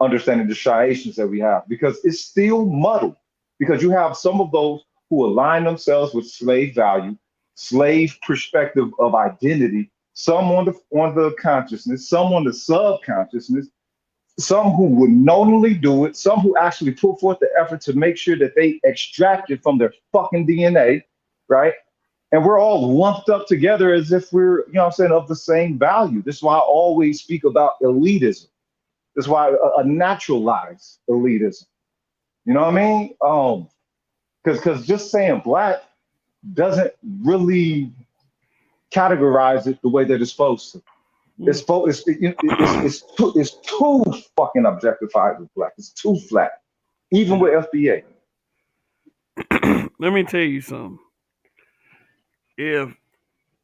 B: understanding the striations that we have, because it's still muddled. Because you have some of those who align themselves with slave value, slave perspective of identity, some on the consciousness, some on the subconsciousness, some who would knowingly do it, some who actually put forth the effort to make sure that they extract it from their fucking DNA, right? And we're all lumped up together as if we're, you know what I'm saying, of the same value. This is why I always speak about elitism. That's why a naturalized elitism. You know what I mean? Because just saying black doesn't really categorize it the way that it's supposed to. It's too fucking objectified with black. It's too flat, even with FBA.
A: Let me tell you something. If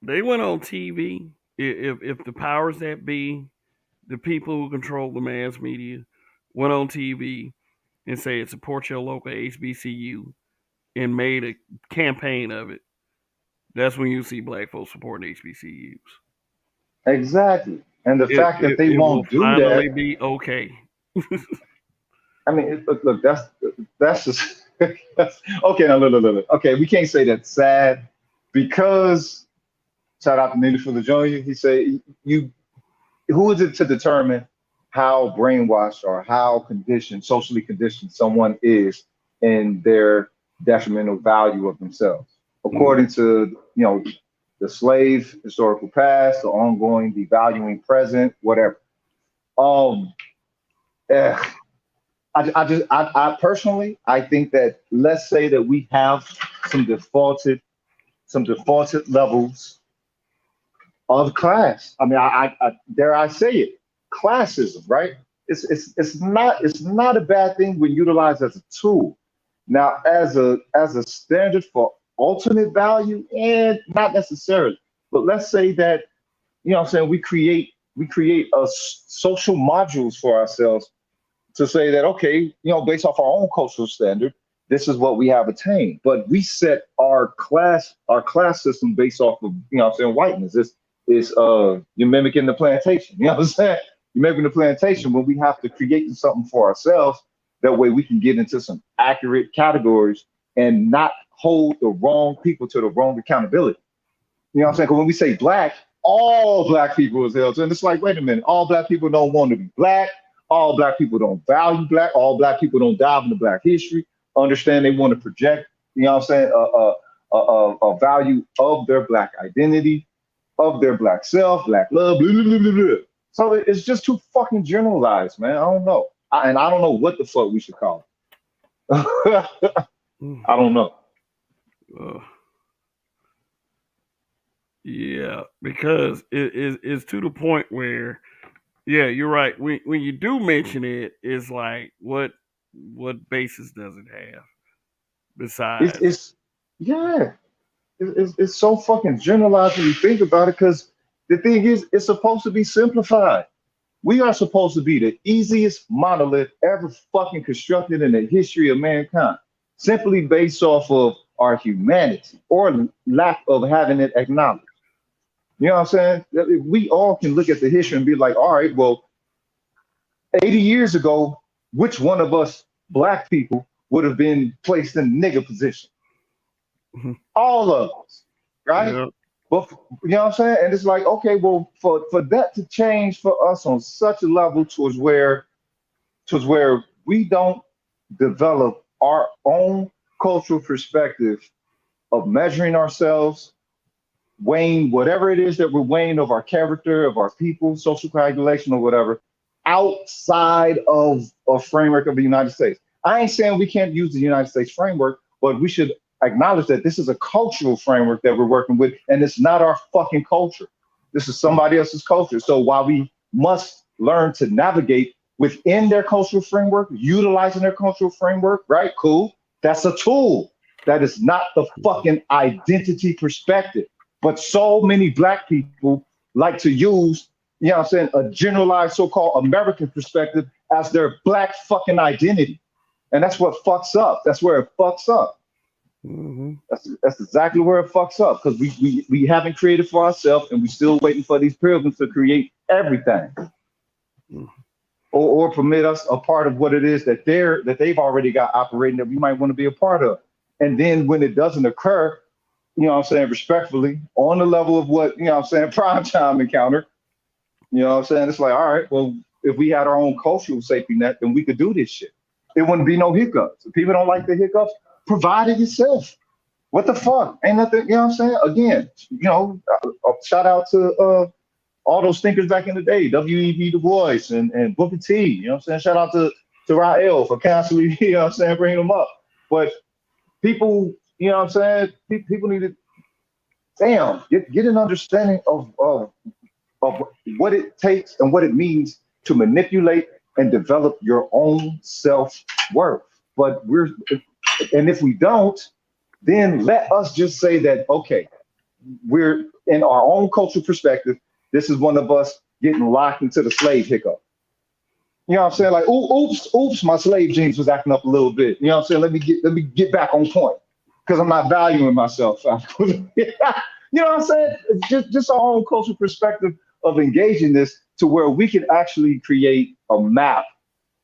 A: they went on TV, if the powers that be, the people who control the mass media, went on TV and said support your local HBCU and made a campaign of it, that's when you see black folks supporting HBCUs.
B: Exactly. And the
A: It,
B: fact that
A: it,
B: they
A: it will
B: won't do
A: finally
B: that,
A: be okay.
B: I mean, look, that's just okay. Now, look. Okay, we can't say that's sad because shout out to Nina for the join. He said, "You, who is it to determine how brainwashed or how conditioned, socially conditioned someone is in their detrimental value of themselves,
A: Mm.
B: according to the slave historical past, the ongoing devaluing present, whatever." Um, eh, I personally, I think that let's say that we have some defaulted, some defaulted levels of class. I mean, I dare I say it, classism, right? It's not a bad thing when utilized as a tool. Now, as a standard for ultimate value, and not necessarily. But let's say that what I'm saying, we create a social modules for ourselves to say that, okay, based off our own cultural standard, this is what we have attained. But we set our class system based off of what I'm saying, whiteness. Is you're mimicking the plantation. You know what I'm saying? You're mimicking the plantation when we have to create something for ourselves. That way we can get into some accurate categories and not hold the wrong people to the wrong accountability. You know what I'm saying? Because when we say black, all black people is held to, and it's like, wait a minute, all black people don't want to be black. All black people don't value black. All black people don't dive into black history. Understand they want to project, what I'm saying, a value of their black identity, of their black self, black love, blah, blah, blah, blah, blah. So it's just too fucking generalized, man. I don't know. And I don't know what the fuck we should call it.
A: Mm.
B: I don't know.
A: Uh, yeah, because it's to the point where, yeah, you're right. When you do mention it, it's like what basis does it have
B: It's
A: besides?
B: it's yeah. It's so fucking generalized when you think about it, because the thing is, it's supposed to be simplified. We are supposed to be the easiest monolith ever fucking constructed in the history of mankind, simply based off of our humanity or lack of having it acknowledged. You know what I'm saying? We all can look at the history and be like, all right, well, 80 years ago, which one of us black people would have been placed in nigger position? All of us, right?
A: Yeah.
B: But you know what I'm saying? And it's like, okay, well, for that to change for us on such a level towards where we don't develop our own cultural perspective of measuring ourselves, weighing whatever it is that we're weighing of our character, of our people, social coagulation or whatever, outside of a framework of the United States. I ain't saying we can't use the United States framework, but we should acknowledge that this is a cultural framework that we're working with, and it's not our fucking culture. This is somebody else's culture. So while we must learn to navigate within their cultural framework, utilizing their cultural framework, right? Cool. That's a tool. That is not the fucking identity perspective. But so many black people like to use, you know what I'm saying, a generalized so-called American perspective as their black fucking identity. And that's what fucks up. That's where it fucks up.
A: Mm-hmm.
B: That's exactly where it fucks up because we haven't created for ourselves and we're still waiting for these pilgrims to create everything or permit us a part of what it is that they've already got operating that we might want to be a part of. And then when it doesn't occur, you know what I'm saying, respectfully, on the level of what, you know what I'm saying, prime time encounter, you know what I'm saying? It's like, all right, well, if we had our own cultural safety net, then we could do this shit. It wouldn't be no hiccups. If people don't like the hiccups, provide it yourself. What the fuck? Ain't nothing, you know what I'm saying? Again, you know, shout out to all those thinkers back in the day, W.E.B. Du Bois and Booker T. You know what I'm saying? Shout out to Rael for constantly, you know what I'm saying, bringing them up. But people, you know what I'm saying? People need to, damn, get an understanding of what it takes and what it means to manipulate and develop your own self worth. But and if we don't, then let us just say that, okay, we're in our own cultural perspective. This is one of us getting locked into the slave hiccup. You know what I'm saying? Like, oops, my slave genes was acting up a little bit. You know what I'm saying? Let me get back on point because I'm not valuing myself. You know what I'm saying? Just our own cultural perspective of engaging this to where we can actually create a map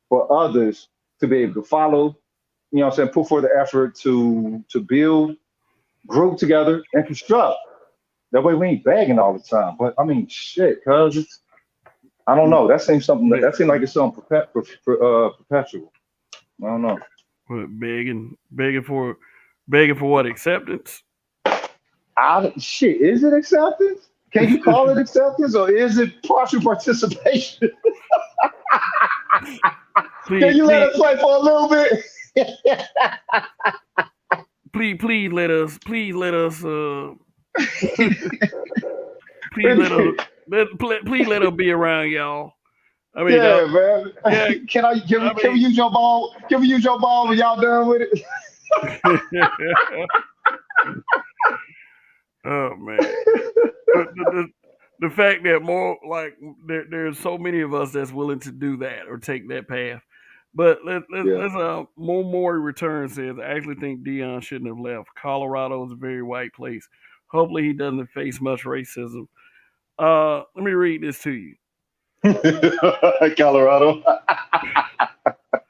B: for others to be able to follow. You know what I'm saying? Put forth the effort to build, group together, and construct. That way we ain't begging all the time. But I mean, shit, cuz it's, I don't know. That seems something that seems like it's something perpetual. I don't know.
A: Begging for what? Acceptance?
B: Shit, is it acceptance? Can you call it acceptance or is it partial participation? Can
A: Please,
B: you let
A: please,
B: us play for a little bit?
A: please let us, please please let us be around y'all. I mean,
B: Yeah, man.
A: yeah, I
B: Can we use your ball? Can we use your ball when y'all done with it?
A: oh man, the fact that more like there's so many of us that's willing to do that or take that path. But
B: Yeah.
A: let's Mori return says I actually think Dion shouldn't have left. Colorado is a very white place. Hopefully he doesn't face much racism. Let me read this to you.
B: Colorado.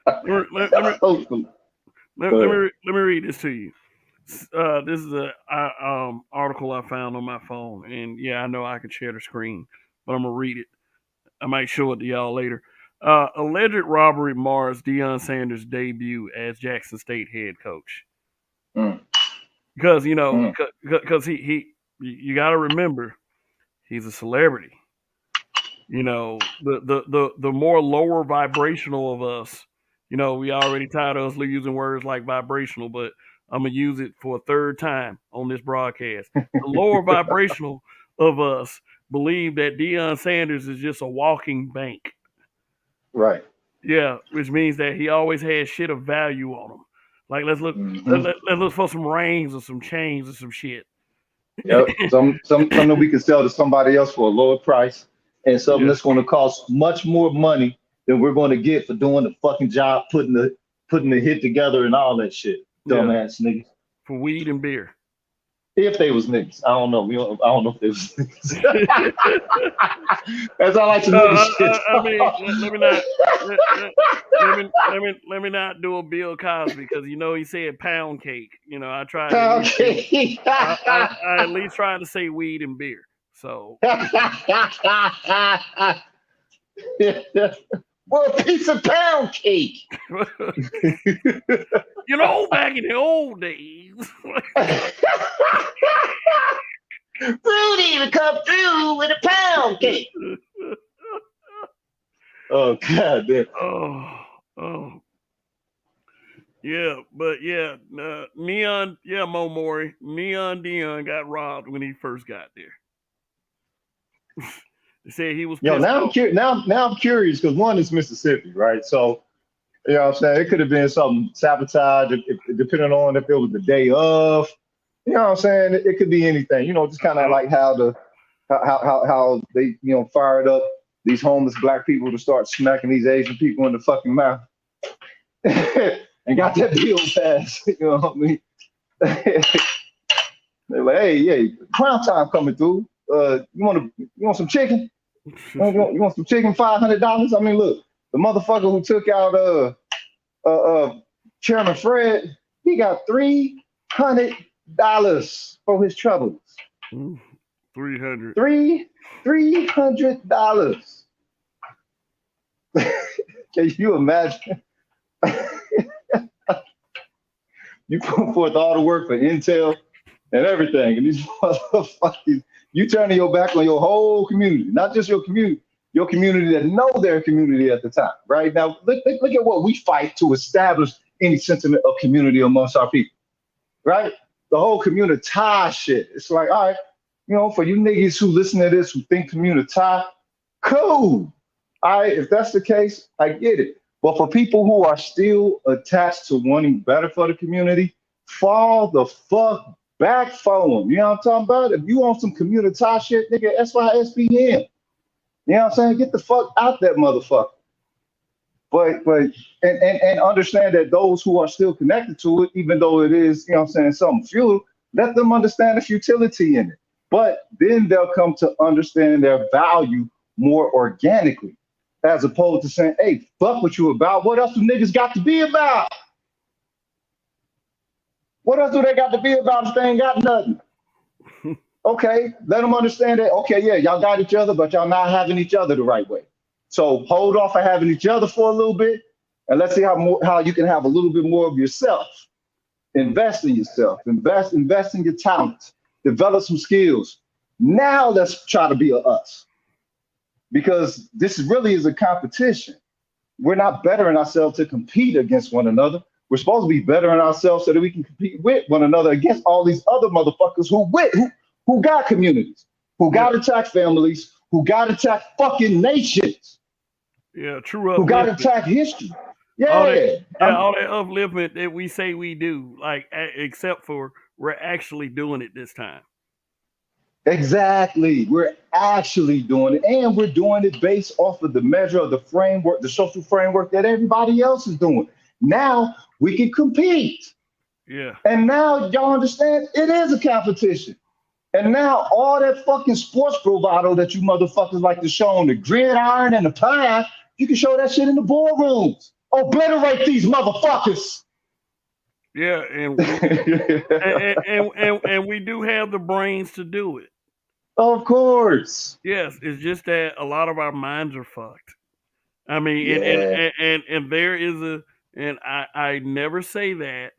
A: Let me, let me,
B: Go
A: let me read this to you. This is a article I found on my phone, and yeah, I know I can share the screen, but I'm gonna read it. I might show it to y'all later. Alleged robbery mars Deion Sanders' debut as Jackson State head coach.
B: Mm,
A: Because you know,
B: mm.
A: because you got to remember, he's a celebrity. You know, the more lower vibrational of us, you know, we already tired of us using words like vibrational, but I'm gonna use it for a third time on this broadcast. The lower vibrational of us believe that Deion Sanders is just a walking bank.
B: Right.
A: Yeah, which means that he always has shit of value on him. Like
B: Hmm.
A: let's look for some rings or some chains or some shit.
B: Yep. Something we can sell to somebody else for a lower price, and something
A: Yeah,
B: that's going to cost much more money than we're going to get for doing the fucking job, putting the hit together and all that shit.
A: yeah,
B: Dumbass niggas.
A: for weed and beer.
B: If they was niggas, I don't know. I don't know if they was niggas. That's all I like to nigga shit.
A: I mean, let me not do a Bill Cosby because you know he said pound cake. You know, I tried to at least say
B: Okay.
A: I at least tried to say weed and beer. So
B: Well, a piece of pound cake.
A: you know, back in the old days.
B: Rudy would come through with a pound cake. Oh god damn.
A: oh, oh, yeah, but yeah, Neon, yeah, Mo Mori, Neon Dion got robbed when he first got there. Said he was
B: Yo,
A: pissed
B: now
A: off.
B: now I'm curious because one is Mississippi, right? So you know what I'm saying? It could have been some sabotage, depending on if it was the day of. You know what I'm saying? It could be anything. You know, just kind of
A: Yep.
B: like how they fired up these homeless black people to start smacking these Asian people in the fucking mouth and got that bill passed. You know what I mean? They're like, hey, yeah, crown time coming through. You want some chicken? You want some chicken? $500? I mean, look, the motherfucker who took out Chairman Fred, he got $300 for his troubles.
A: 300.
B: $300. Can you imagine? You put forth all the work for Intel and everything, and these motherfuckers, you turning your back on your whole community, not just your community that know their community at the time. Right now, look at what we fight to establish any sentiment of community amongst our people. Right, the whole community shit. It's like, all right, for you niggas who listen to this who think community, cool. All right, if that's the case, I get it. But for people who are still attached to wanting better for the community, fall the fuck back for them. You know what I'm talking about? If you want some community shit, nigga, SYSBN. You know what I'm saying? Get the fuck out that motherfucker. But understand that those who are still connected to it, even though it is, something fuel, let them understand the futility in it. But then they'll come to understand their value more organically, as opposed to saying, hey, fuck what you about. What else do niggas got to be about? What else do they got to be about if they ain't got nothing? Okay, let them understand that, okay, yeah, y'all got each other, but y'all not having each other the right way. So hold off of having each other for a little bit, and let's see how you can have a little bit more of yourself. Invest in yourself. Invest in your talents. Develop some skills. Now let's try to be us, because this really is a competition. We're not bettering ourselves to compete against one another. We're supposed to be bettering ourselves so that we can compete with one another against all these other motherfuckers who got communities, who got attack families, who got attack fucking nations.
A: Yeah, true
B: Who got
A: upliftment.
B: attack history.
A: All that,
B: Yeah.
A: all that upliftment that we say we do, like except for we're actually doing it this time.
B: Exactly. We're actually doing it. And we're doing it based off of the measure of the framework, the social framework that everybody else is doing. Now we can compete.
A: Yeah.
B: And now y'all understand it is a competition. And now all that fucking sports bravado that you motherfuckers like to show on the gridiron and the pie, you can show that shit in the boardrooms. Obliterate these motherfuckers.
A: Yeah, and we do have the brains to do it.
B: Of course.
A: Yes, it's just that a lot of our minds are fucked. I mean,
B: Yeah.
A: and there is and I never say that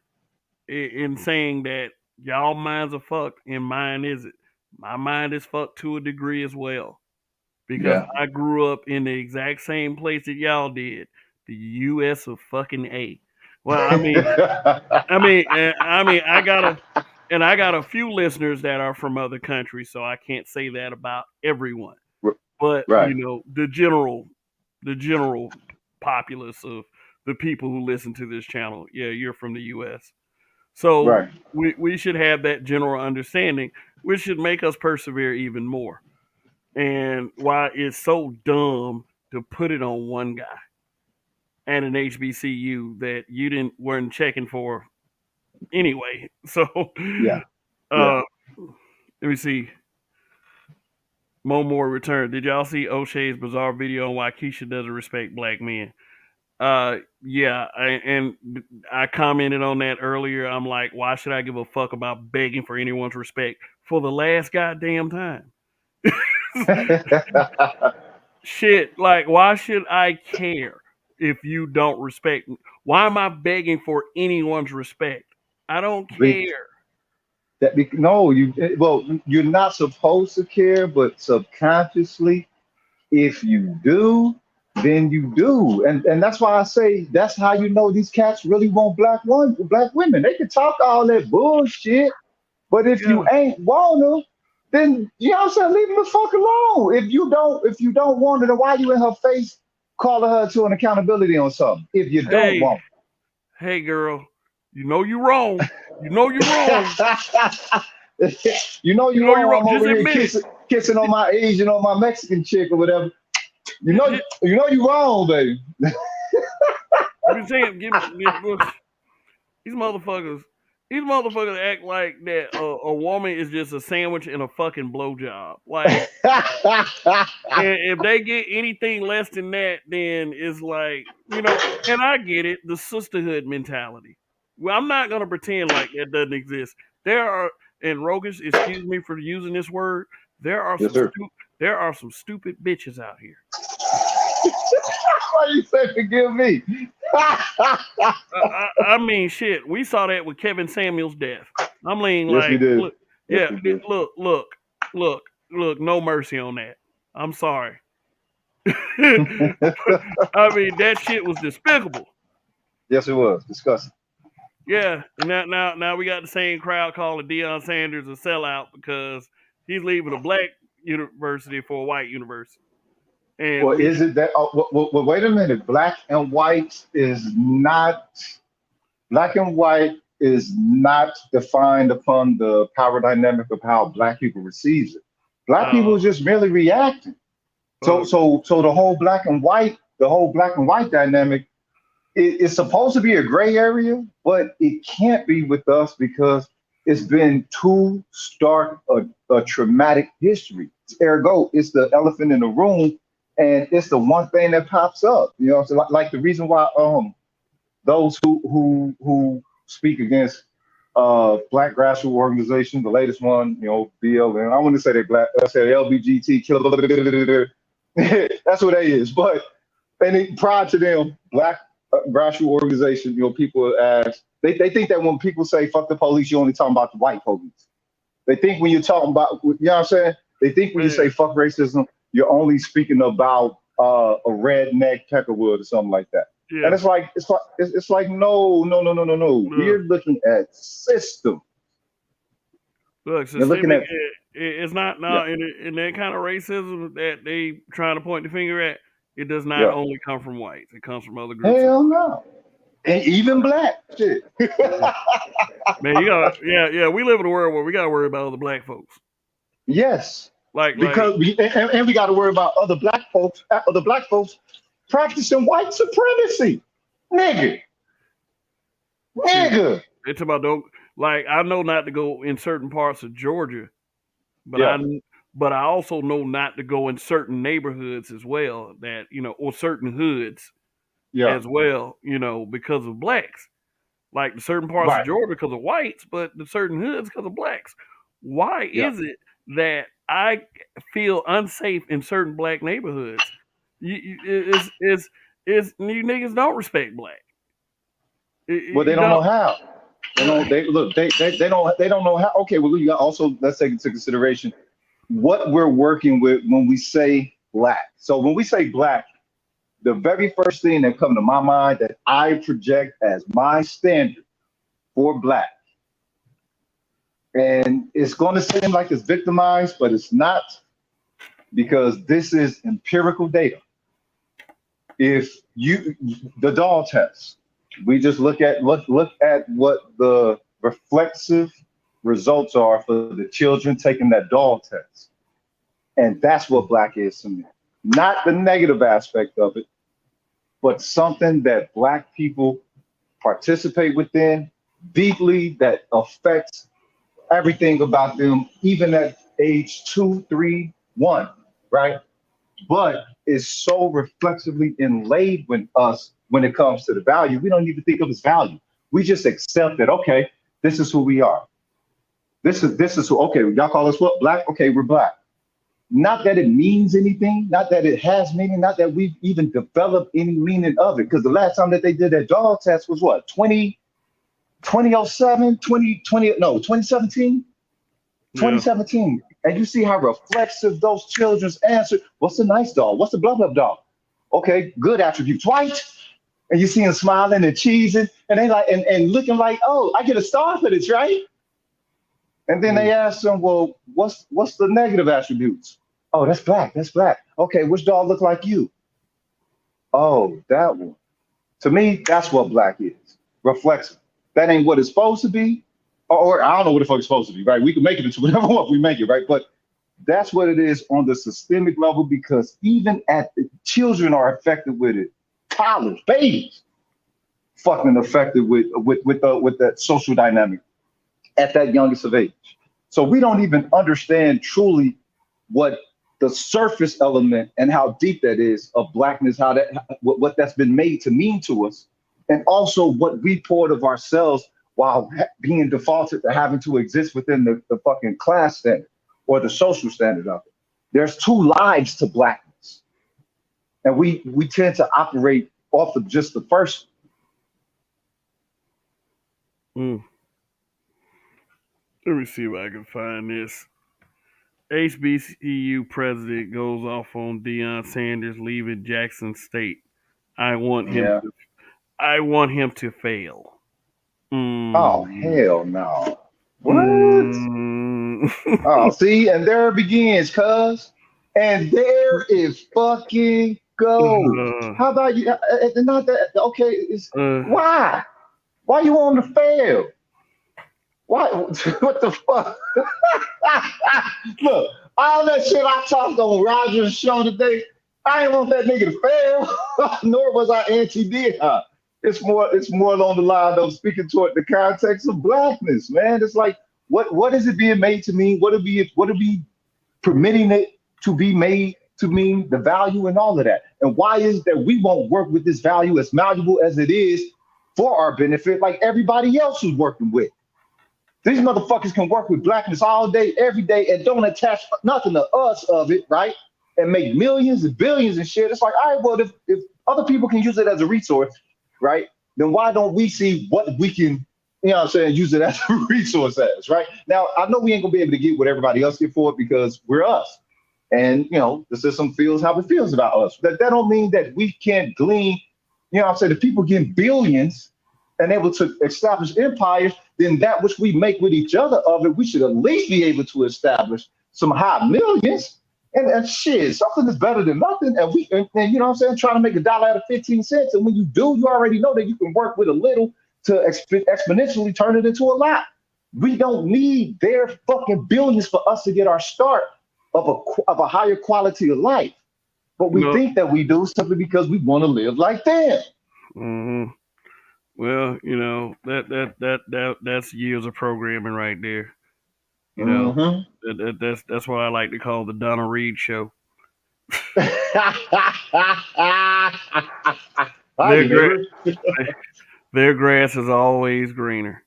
A: in saying that y'all minds are fucked and mine isn't. My mind is fucked to a degree as well, because
B: Yeah.
A: I grew up in the exact same place that y'all did, the U.S. of fucking A. Well, I got a few listeners that are from other countries, so I can't say that about everyone. But
B: Right.
A: the general populace of the people who listen to this channel, yeah, you're from the U.S. So
B: Right.
A: we should have that general understanding, which should make us persevere even more. And why it's so dumb to put it on one guy at an HBCU that you weren't checking for anyway. So
B: Yeah. Yeah.
A: let me see. More return. Did y'all see O'Shea's bizarre video on why Keisha doesn't respect black men? Yeah, and I commented on that earlier. I'm like, why should I give a fuck about begging for anyone's respect for the last goddamn time? Shit, like, why should I care if you don't respect me? Why am I begging for anyone's respect? I don't
B: Be-
A: care.
B: no, you're not supposed to care, but subconsciously, if you do, then you do. And that's why I say that's how you know these cats really want black women. They can talk all that bullshit, but if
A: Yeah,
B: you ain't want them, then you know what I'm saying, leave him the fuck alone. If you don't want her, then why you in her face calling her to an accountability on something? If you don't
A: Hey,
B: want
A: hey, girl, you know you wrong. You know you wrong.
B: you know
A: You
B: you
A: know you
B: wrong.
A: wrong.
B: I'm
A: Just
B: over here
A: admit it.
B: kissing on my Asian or my Mexican chick or whatever.
A: Just,
B: You know you wrong, baby.
A: you been saying, give me look, these motherfuckers. These motherfuckers act like that a woman is just a sandwich and a fucking blowjob. Like, and if they get anything less than that, then it's like, and I get it, the sisterhood mentality. Well, I'm not gonna pretend like that doesn't exist. There are, and Rogish, excuse me for using this word, there are
B: Yes,
A: some
B: sir.
A: there are some stupid bitches out here.
B: Why you say forgive me?
A: I mean, shit. We saw that with Kevin Samuel's death. I'm leaning
B: Yes, we
A: like,
B: did.
A: look,
B: Yes,
A: yeah,
B: we did.
A: look, no mercy on that. I'm sorry. I mean, that shit was despicable.
B: Yes, it was disgusting.
A: Yeah, and now we got the same crowd calling Deion Sanders a sellout because he's leaving a black university for a white university, and
B: Well, is it that? Oh, well, wait a minute. Black and white is not defined upon the power dynamic of how black people receives it. Black
A: uh,
B: people is just merely reacting.
A: uh,
B: So the whole black and white dynamic it's supposed to be a gray area, but it can't be with us because it's been too stark a traumatic history. Ergo, it's the elephant in the room, and it's the one thing that pops up. You know, so like the reason why those who speak against black grassroots organizations, the latest one, you know, BLM. I want to say they black, I say LBGT, that's what they is. But prior to them, black grassroots organization, you know, people ask, they think that when people say fuck the police, you're only talking about the white police. They think when you're talking about, you know what I'm saying? They think when you say
A: man,
B: fuck racism, you're only speaking about a redneck peckerwood or something like that. And
A: yeah,
B: it's like no.
A: look,
B: We're looking at system. You're looking
A: systemic.
B: at
A: It's not
B: yeah,
A: now in that kind of racism that they trying to point the finger at. It does not
B: yeah.
A: only come from whites; it comes from other groups as
B: Hell no. And even black shit.
A: well. Man, you got yeah. We live in a world where we got to worry about other black folks.
B: Yes.
A: Like
B: Because and we got to worry about other black folks practicing white supremacy. Nigga.
A: shit.
B: Nigga.
A: It's about don't like I know not to go in certain parts of Georgia, but
B: Yeah.
A: I also know not to go in certain neighborhoods as well that or certain hoods
B: Yeah.
A: as well because of blacks. Like the certain parts of
B: Right.
A: Georgia because of whites, but the certain hoods because of blacks. Why
B: Yeah.
A: is it that I feel unsafe in certain black neighborhoods? Is you niggas don't respect black.
B: Well, they
A: You
B: don't know
A: don't.
B: how. They
A: Uh,
B: don't. They look. They don't know how. Okay. Well, you got also let's take into consideration what we're working with when we say black. So when we say black, the very first thing that comes to my mind that I project as my standard for black, and it's going to seem like it's victimized, but it's not because this is empirical data. If you the doll test, we just look at what the reflexive results are for the children taking that doll test, and that's what black is to me. Not the negative aspect of it, but something that black people participate within deeply that affects everything about them, even at age 2, 3, 1, right? But is so reflexively inlaid with us when it comes to the value. We don't even think of its value. We just accept that, okay, this is who we are. This is who, okay, y'all call us what? Black? Okay, we're black. Not that it means anything, not that it has meaning, not that we've even developed any meaning of it. Because the last time that they did that dog test was what, 2007, 2020, no, 2017?
A: yeah.
B: 2017. And you see how reflexive those children's answer. What's the nice dog? What's the blah blah dog? Okay, good attributes. White. And you see them smiling and cheesing, and they like and looking like, oh, I get a star for this, right? And then
A: Mm.
B: they ask them, well, what's the negative attributes? Oh, that's black. That's black. Okay, which dog look like you? Oh, that one. To me, that's what black is. Reflexive. That ain't what it's supposed to be. Or I don't know what the fuck it's supposed to be, right? We can make it into whatever one we make it, right? But that's what it is on the systemic level because even at the children are affected with it. Toddlers, babies, fucking affected with that social dynamic at that youngest of age. So we don't even understand truly what the surface element and how deep that is of blackness, how that what that's been made to mean to us, and also what we poured of ourselves while being defaulted to having to exist within the fucking class standard or the social standard of it. There's two lives to blackness, and we tend to operate off of just the first.
A: Mm. Let me see if I can find this. HBCU president goes off on Deion Sanders leaving Jackson State. I want him
B: Yeah.
A: to. I want him to fail.
B: Oh
A: Mm.
B: hell no. What?
A: Mm.
B: Oh, see, and there it begins, cuz. And there it fucking goes.
A: uh,
B: How about you? Not that. Okay, it's
A: uh,
B: why? Why you want to fail? Why? What the fuck? Look, all that shit I talked on Roger's show today, I ain't want that nigga to fail, nor was I anti-Dion. It's more along the line of speaking toward the context of blackness, man. It's like, what is it being made to mean? What are we permitting it to be made to mean the value and all of that? And why is that we won't work with this value as malleable as it is for our benefit, like everybody else is working with? These motherfuckers can work with blackness all day, every day, and don't attach nothing to us of it, right? And make millions and billions and shit. It's like, all right, well, if other people can use it as a resource, right? Then why don't we see what we can, you know what I'm saying, use it as a resource as, right? Now, I know we ain't gonna be able to get what everybody else get for it because we're us. And the system feels how it feels about us. That don't mean that we can't glean, you know what I'm saying, if people get billions and able to establish empires, then that which we make with each other of it, we should at least be able to establish some high millions. And shit, something is better than nothing. And you know what I'm saying, trying to make a dollar out of 15 cents. And when you do, you already know that you can work with a little to exponentially turn it into a lot. We don't need their fucking billions for us to get our start of a higher quality of life. But we
A: no.
B: think that we do simply because we want to live like them.
A: Hmm. Well, that's years of programming right there. You know,
B: Mm-hmm.
A: that's what I like to call the Donna Reed show.
B: Hi,
A: Their gra-
B: neighbor.
A: their grass is always greener.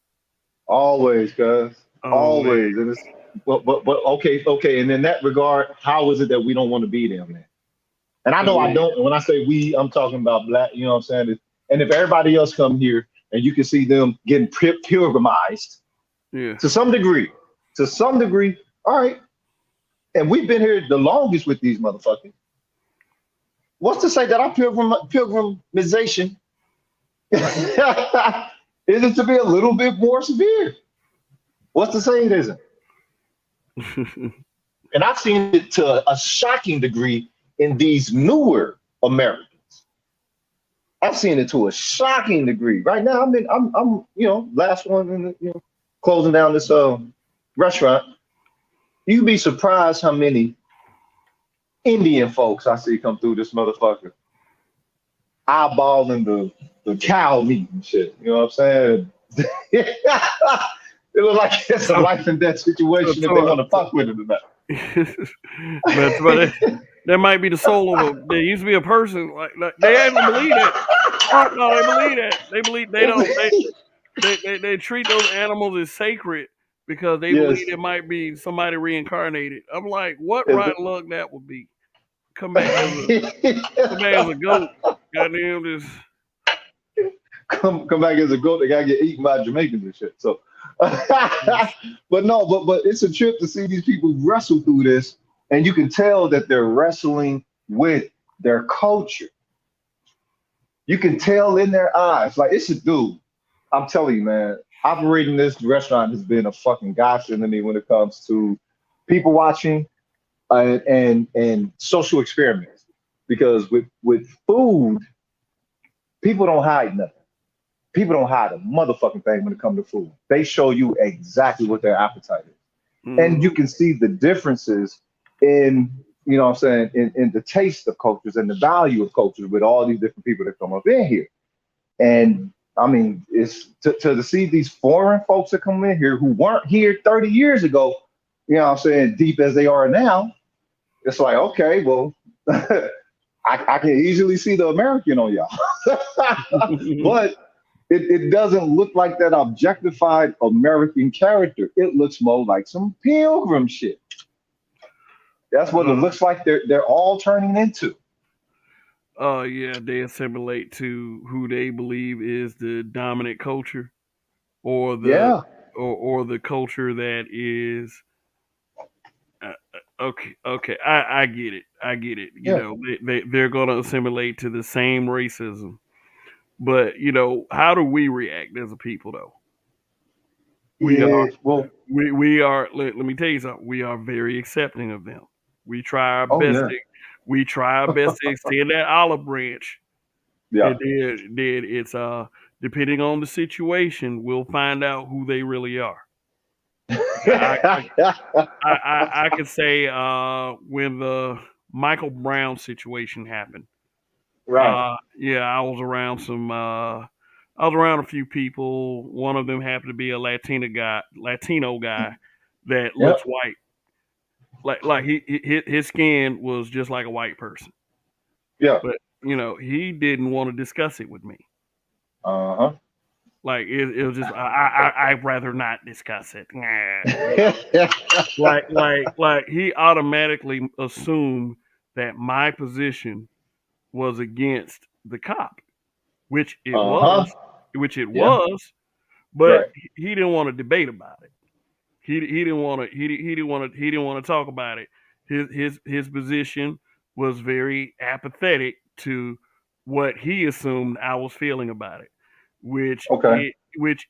B: Always, cuz.
A: Always.
B: Always. And it's but okay. And in that regard, how is it that we don't want to be them then? And I know I
A: Uh,
B: don't. And when I say we, I'm talking about black, you know what I'm saying? And if everybody else come here and you can see them getting pilgrimized
A: yeah.
B: to some degree, all right. And we've been here the longest with these motherfuckers. What's to say that our pilgrimization is it to be a little bit more severe? What's to say it isn't? And I've seen it to a shocking degree in these newer Americans. I've seen it to a shocking degree. Right now, I'm last one in the, closing down this restaurant. You'd be surprised how many Indian folks I see come through this motherfucker, eyeballing the cow meat and shit. You know what I'm saying? It look like it's a
A: so,
B: life and death
A: so,
B: situation if they want to fuck with it or not.
A: but that might be the soul of a. There used to be a person like they actually believe that. Oh no, they believe that. They believe they don't. They treat those animals as sacred because they believe
B: Yes.
A: it might be somebody reincarnated. I'm like, what
B: Yes.
A: rotten luck that would be. Come back as a goat. Goddamn this.
B: come back as a goat, they gotta get eaten by Jamaicans and shit. So, but no, but it's a trip to see these people wrestle through this, and you can tell that they're wrestling with their culture. You can tell in their eyes, like it's a dude. I'm telling you, man. operating this restaurant has been a fucking godsend to me when it comes to people watching and social experiments. Because with food, people don't hide nothing. People don't hide a motherfucking thing when it comes to food. They show you exactly what their appetite is. And you
A: Mm-hmm.
B: can see the differences in, you know what I'm saying, in the taste of cultures and the value of cultures with all these different people that come up in here. And I mean, it's to see these foreign folks that come in here who weren't here 30 years ago, you know what I'm saying, deep as they are now, it's like, okay, well, I can easily see the American on y'all. But it doesn't look like that objectified American character. It looks more like some pilgrim shit. That's what it
A: uh,
B: looks like they're all turning into.
A: yeah, they assimilate to who they believe is the dominant culture, or the
B: Yeah,
A: or the culture that is okay. I get it. I get it. You
B: yeah,
A: know, they're gonna assimilate to the same racism. But you know, how do we react as a people though? We are
B: yeah. Well,
A: we are let me tell you something. We are very accepting of them. We try our
B: oh
A: best
B: yeah,
A: to we try our best to extend that olive branch.
B: yeah.
A: And then it's depending on the situation, we'll find out who they really are. I I I could say when the Michael Brown situation happened.
B: Right.
A: Yeah, I was around a few people. One of them happened to be a Latino guy that looks
B: Yep.
A: white. Like his skin was just like a white person.
B: Yeah.
A: But you know, he didn't want to discuss it with me.
B: Uh
A: Like it was just I'd rather not discuss it. Nah, you know,
B: huh.
A: like he automatically assumed that my position was against the cop, which it
B: Uh huh.
A: was, which it
B: Yeah.
A: was, but
B: Right.
A: he didn't want to debate about it. He didn't want to he didn't want to talk about it. His position was very apathetic to what he assumed I was feeling about it,
B: Okay.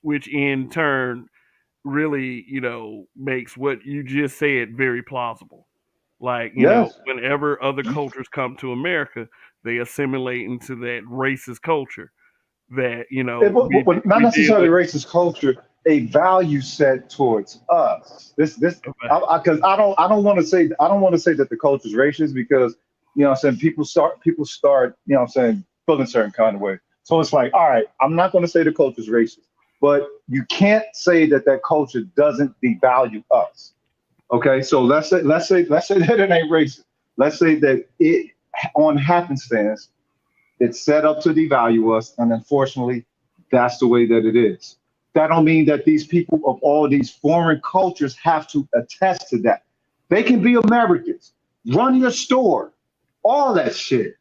A: which in turn really, you know, makes what you just said very plausible. Like, you know,
B: Yes.
A: whenever other cultures come to America, they assimilate into that racist culture that, you know,
B: Not
A: we deal
B: necessarily
A: with.
B: racist culture, a value set towards us. This
A: Okay.
B: because I don't want to say that the culture is racist because you know what I'm saying people start you know what I'm saying feeling certain kind of way. So it's like all right, I'm not going to say the culture is racist, but you can't say that that culture doesn't devalue us. Okay, so let's say that it ain't racist. Let's say that it on happenstance it's set up to devalue us, and unfortunately, that's the way that it is. That don't mean that these people of all these foreign cultures have to attest to that. They can be Americans, run your store, all that shit.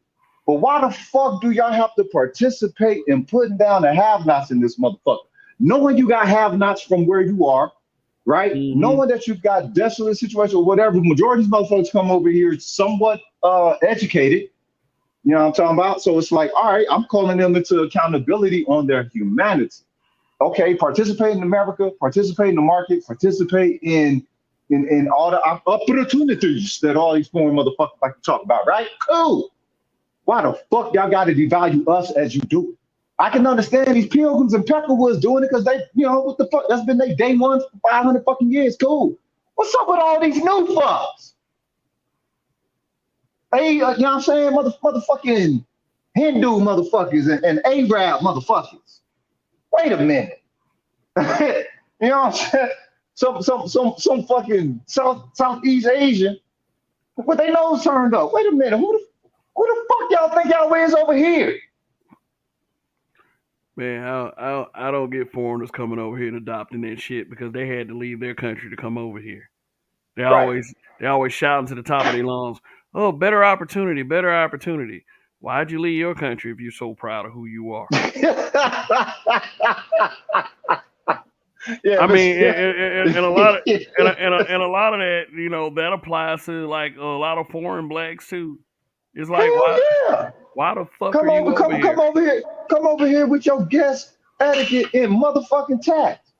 B: But why the fuck do y'all have to participate in putting down the have-nots in this motherfucker? Knowing you got have-nots from where you are, right?
A: Hmm.
B: Knowing that you've got desolate situations or whatever. Majority of these motherfuckers come over here somewhat educated, you know what I'm talking about? So it's like, all right, I'm calling them into accountability on their humanity. Okay, participate in America, participate in the market, participate in all the opportunities that all these foreign motherfuckers like to talk about, right? Cool. Why the fuck y'all got to devalue us as you do it? I can understand these pilgrims and peckerwoods doing it because they, you know, what the fuck? That's been their day one for 500 fucking years. Cool. What's up with all these new fucks? Hey, you know what I'm saying? Motherfucking Hindu motherfuckers and Arab motherfuckers. Wait a minute. You know what I'm saying? Some fucking Southeast Asian with their nose turned up. Wait a minute. Who the fuck y'all think y'all is over here?
A: Man, I don't get foreigners coming over here and adopting that shit because they had to leave their country to come over here. They
B: Right.
A: always they always shouting to the top of their lungs, "Oh, better opportunity, better opportunity." Why'd you leave your country if you're so proud of who you are?
B: Yeah,
A: I
B: but
A: mean,
B: yeah.
A: and a lot of and a lot of that, you know, that applies to like a lot of foreign blacks too. It's like
B: Hell yeah.
A: why the fuck are you over
B: Come
A: here?
B: over here. Come over here with your guest etiquette and motherfucking tact.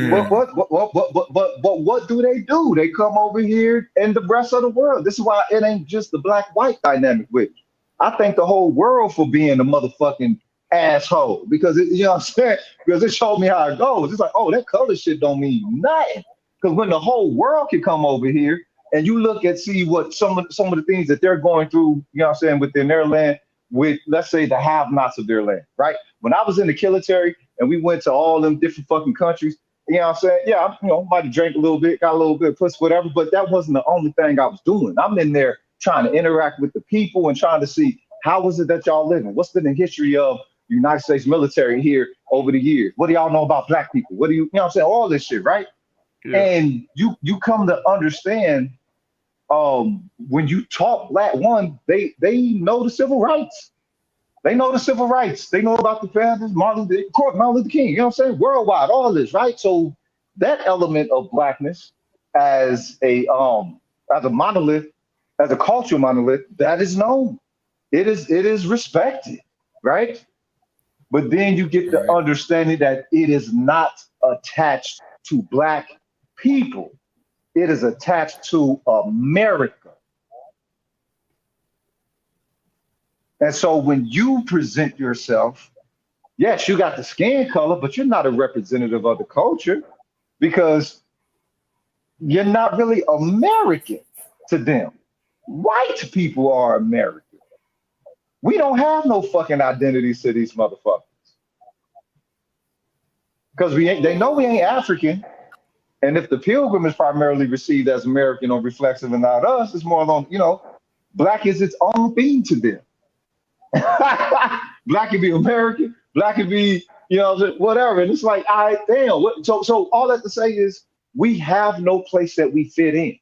B: But
C: Hmm.
B: what do they do? They come over here and the rest of the world. This is why it ain't just the black white dynamic with it. I thank the whole world for being a motherfucking asshole because you know what I'm saying? Because it showed me how it goes. It's like, oh, that color shit don't mean nothing. Because when the whole world can come over here and you look at see what some of the things that they're going through, you know what I'm saying, within their land, with let's say the have-nots of their land, right? When I was in the military and we went to all them different fucking countries, you know what I'm saying? Yeah, might have drank a little bit, got a little bit of pussy, whatever, but that wasn't the only thing I was doing. I'm in there trying to interact with the people and trying to see how is it that y'all living? What's been the history of the United States military here over the years? What do y'all know about black people? What do you know what I'm saying? All this shit, right?
A: Yeah.
B: And you come to understand when you talk black, one, they know the civil rights. They know the civil rights. They know about the founders, Martin Luther King, you know what I'm saying? Worldwide, all this, right? So that element of blackness as a monolith, as a cultural monolith, that is known. It is respected, right? But then you get the
C: Right.
B: understanding that it is not attached to black people. It is attached to America. And so when you present yourself, yes, you got the skin color, but you're not a representative of the culture because you're not really American to them. White people are American. We don't have no fucking identities to these motherfuckers because we ain't. They know we ain't African. And if the pilgrim is primarily received as American or reflexive and not us, it's more on black is its own thing to them. Black can be American, black can be, whatever. And it's like, I damn. So all that to say is we have no place that we fit in.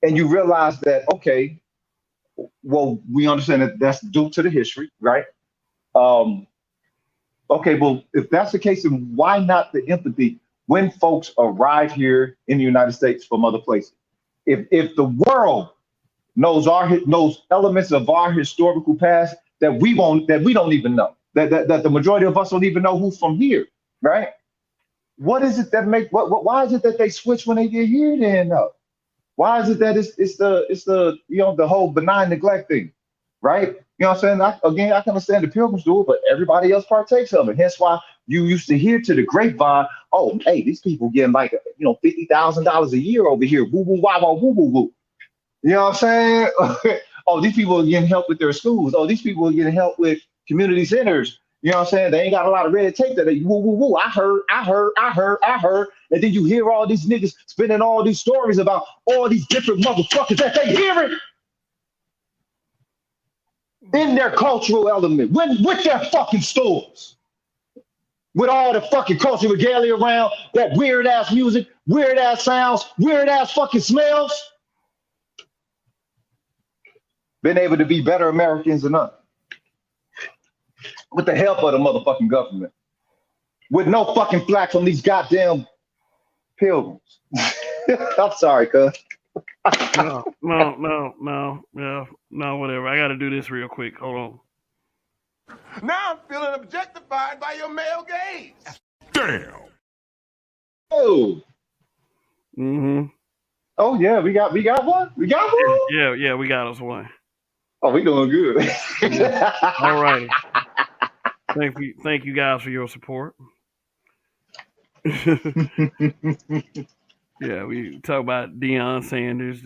B: And you realize that, okay, well, we understand that that's due to the history, right? Um, okay, well, if that's the case, then why not the empathy when folks arrive here in the United States from other places? If the world knows elements of our historical past that we don't even know that the majority of us don't even know who's from here, right? What is it that make why is it that they switch when they get here then? Why is it that it's the the whole benign neglect thing, right? You know what I'm saying? I can understand the pilgrims do it, but everybody else partakes of it. Hence why you used to hear to the grapevine, oh, hey, these people getting like $50,000 a year over here. Woo woo wah wah woo woo woo. You know what I'm saying? Oh, these people are getting help with their schools. Oh, these people are getting help with community centers. You know what I'm saying? They ain't got a lot of red tape that they woo woo woo. I heard. And then you hear all these niggas spinning all these stories about all these different motherfuckers that they hearing in their cultural element, with their fucking stores, with all the fucking cultural regalia around, that weird ass music, weird ass sounds, weird ass fucking smells. Been able to be better Americans than us with the help of the motherfucking government, with no fucking flack from these goddamn pilgrims. I'm sorry, cuz.
A: No. Yeah, no, whatever. I got to do this real quick. Hold on.
D: Now I'm feeling objectified by your male gaze.
C: Damn.
B: Oh,
A: Mm-hmm.
B: oh yeah, we got one. We got one.
A: Yeah. We got us one.
B: Oh, we doing good.
A: Yeah. All righty. Thank you guys for your support. Yeah, we talk about Deion Sanders,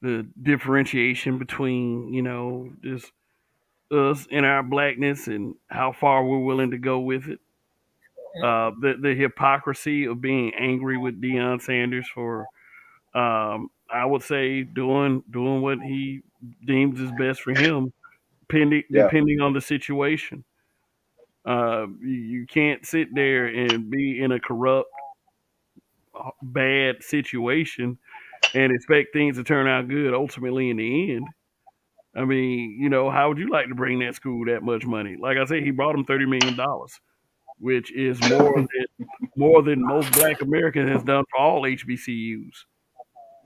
A: the differentiation between just us and our blackness and how far we're willing to go with it. The hypocrisy of being angry with Deion Sanders for I would say doing what he deems is best for him,
B: Yeah,
A: depending on the situation. You can't sit there and be in a corrupt, bad situation and expect things to turn out good ultimately in the end. I mean, how would you like to bring that school that much money? Like I said, he brought him $30 million, which is more than most Black Americans has done for all HBCUs.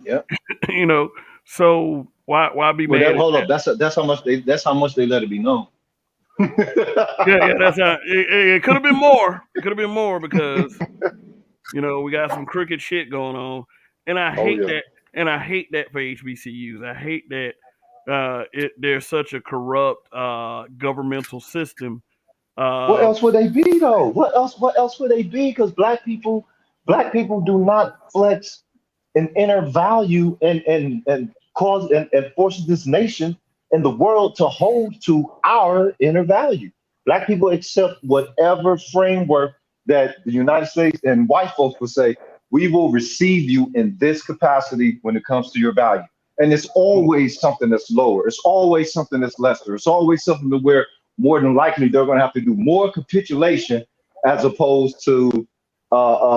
B: yeah.
A: you know, so why be
B: Well,
A: mad
B: that
A: at
B: hold
A: that?
B: up. That's how much they let it be known.
A: Yeah, that's how it could have been more. It could have been more because we got some crooked shit going on, and I
B: Oh
A: hate
B: yeah.
A: that. And I hate that for HBCUs. I hate that there's such a corrupt governmental system.
B: What
A: Uh,
B: else would they be though? What else would they be? Because black people do not flex an inner value and cause and forces this nation and the world to hold to our inner value. Black people accept whatever framework that the United States and white folks will say, we will receive you in this capacity when it comes to your value. And it's always something that's lower. It's always something that's lesser. It's always something to where more than likely they're going to have to do more capitulation as opposed to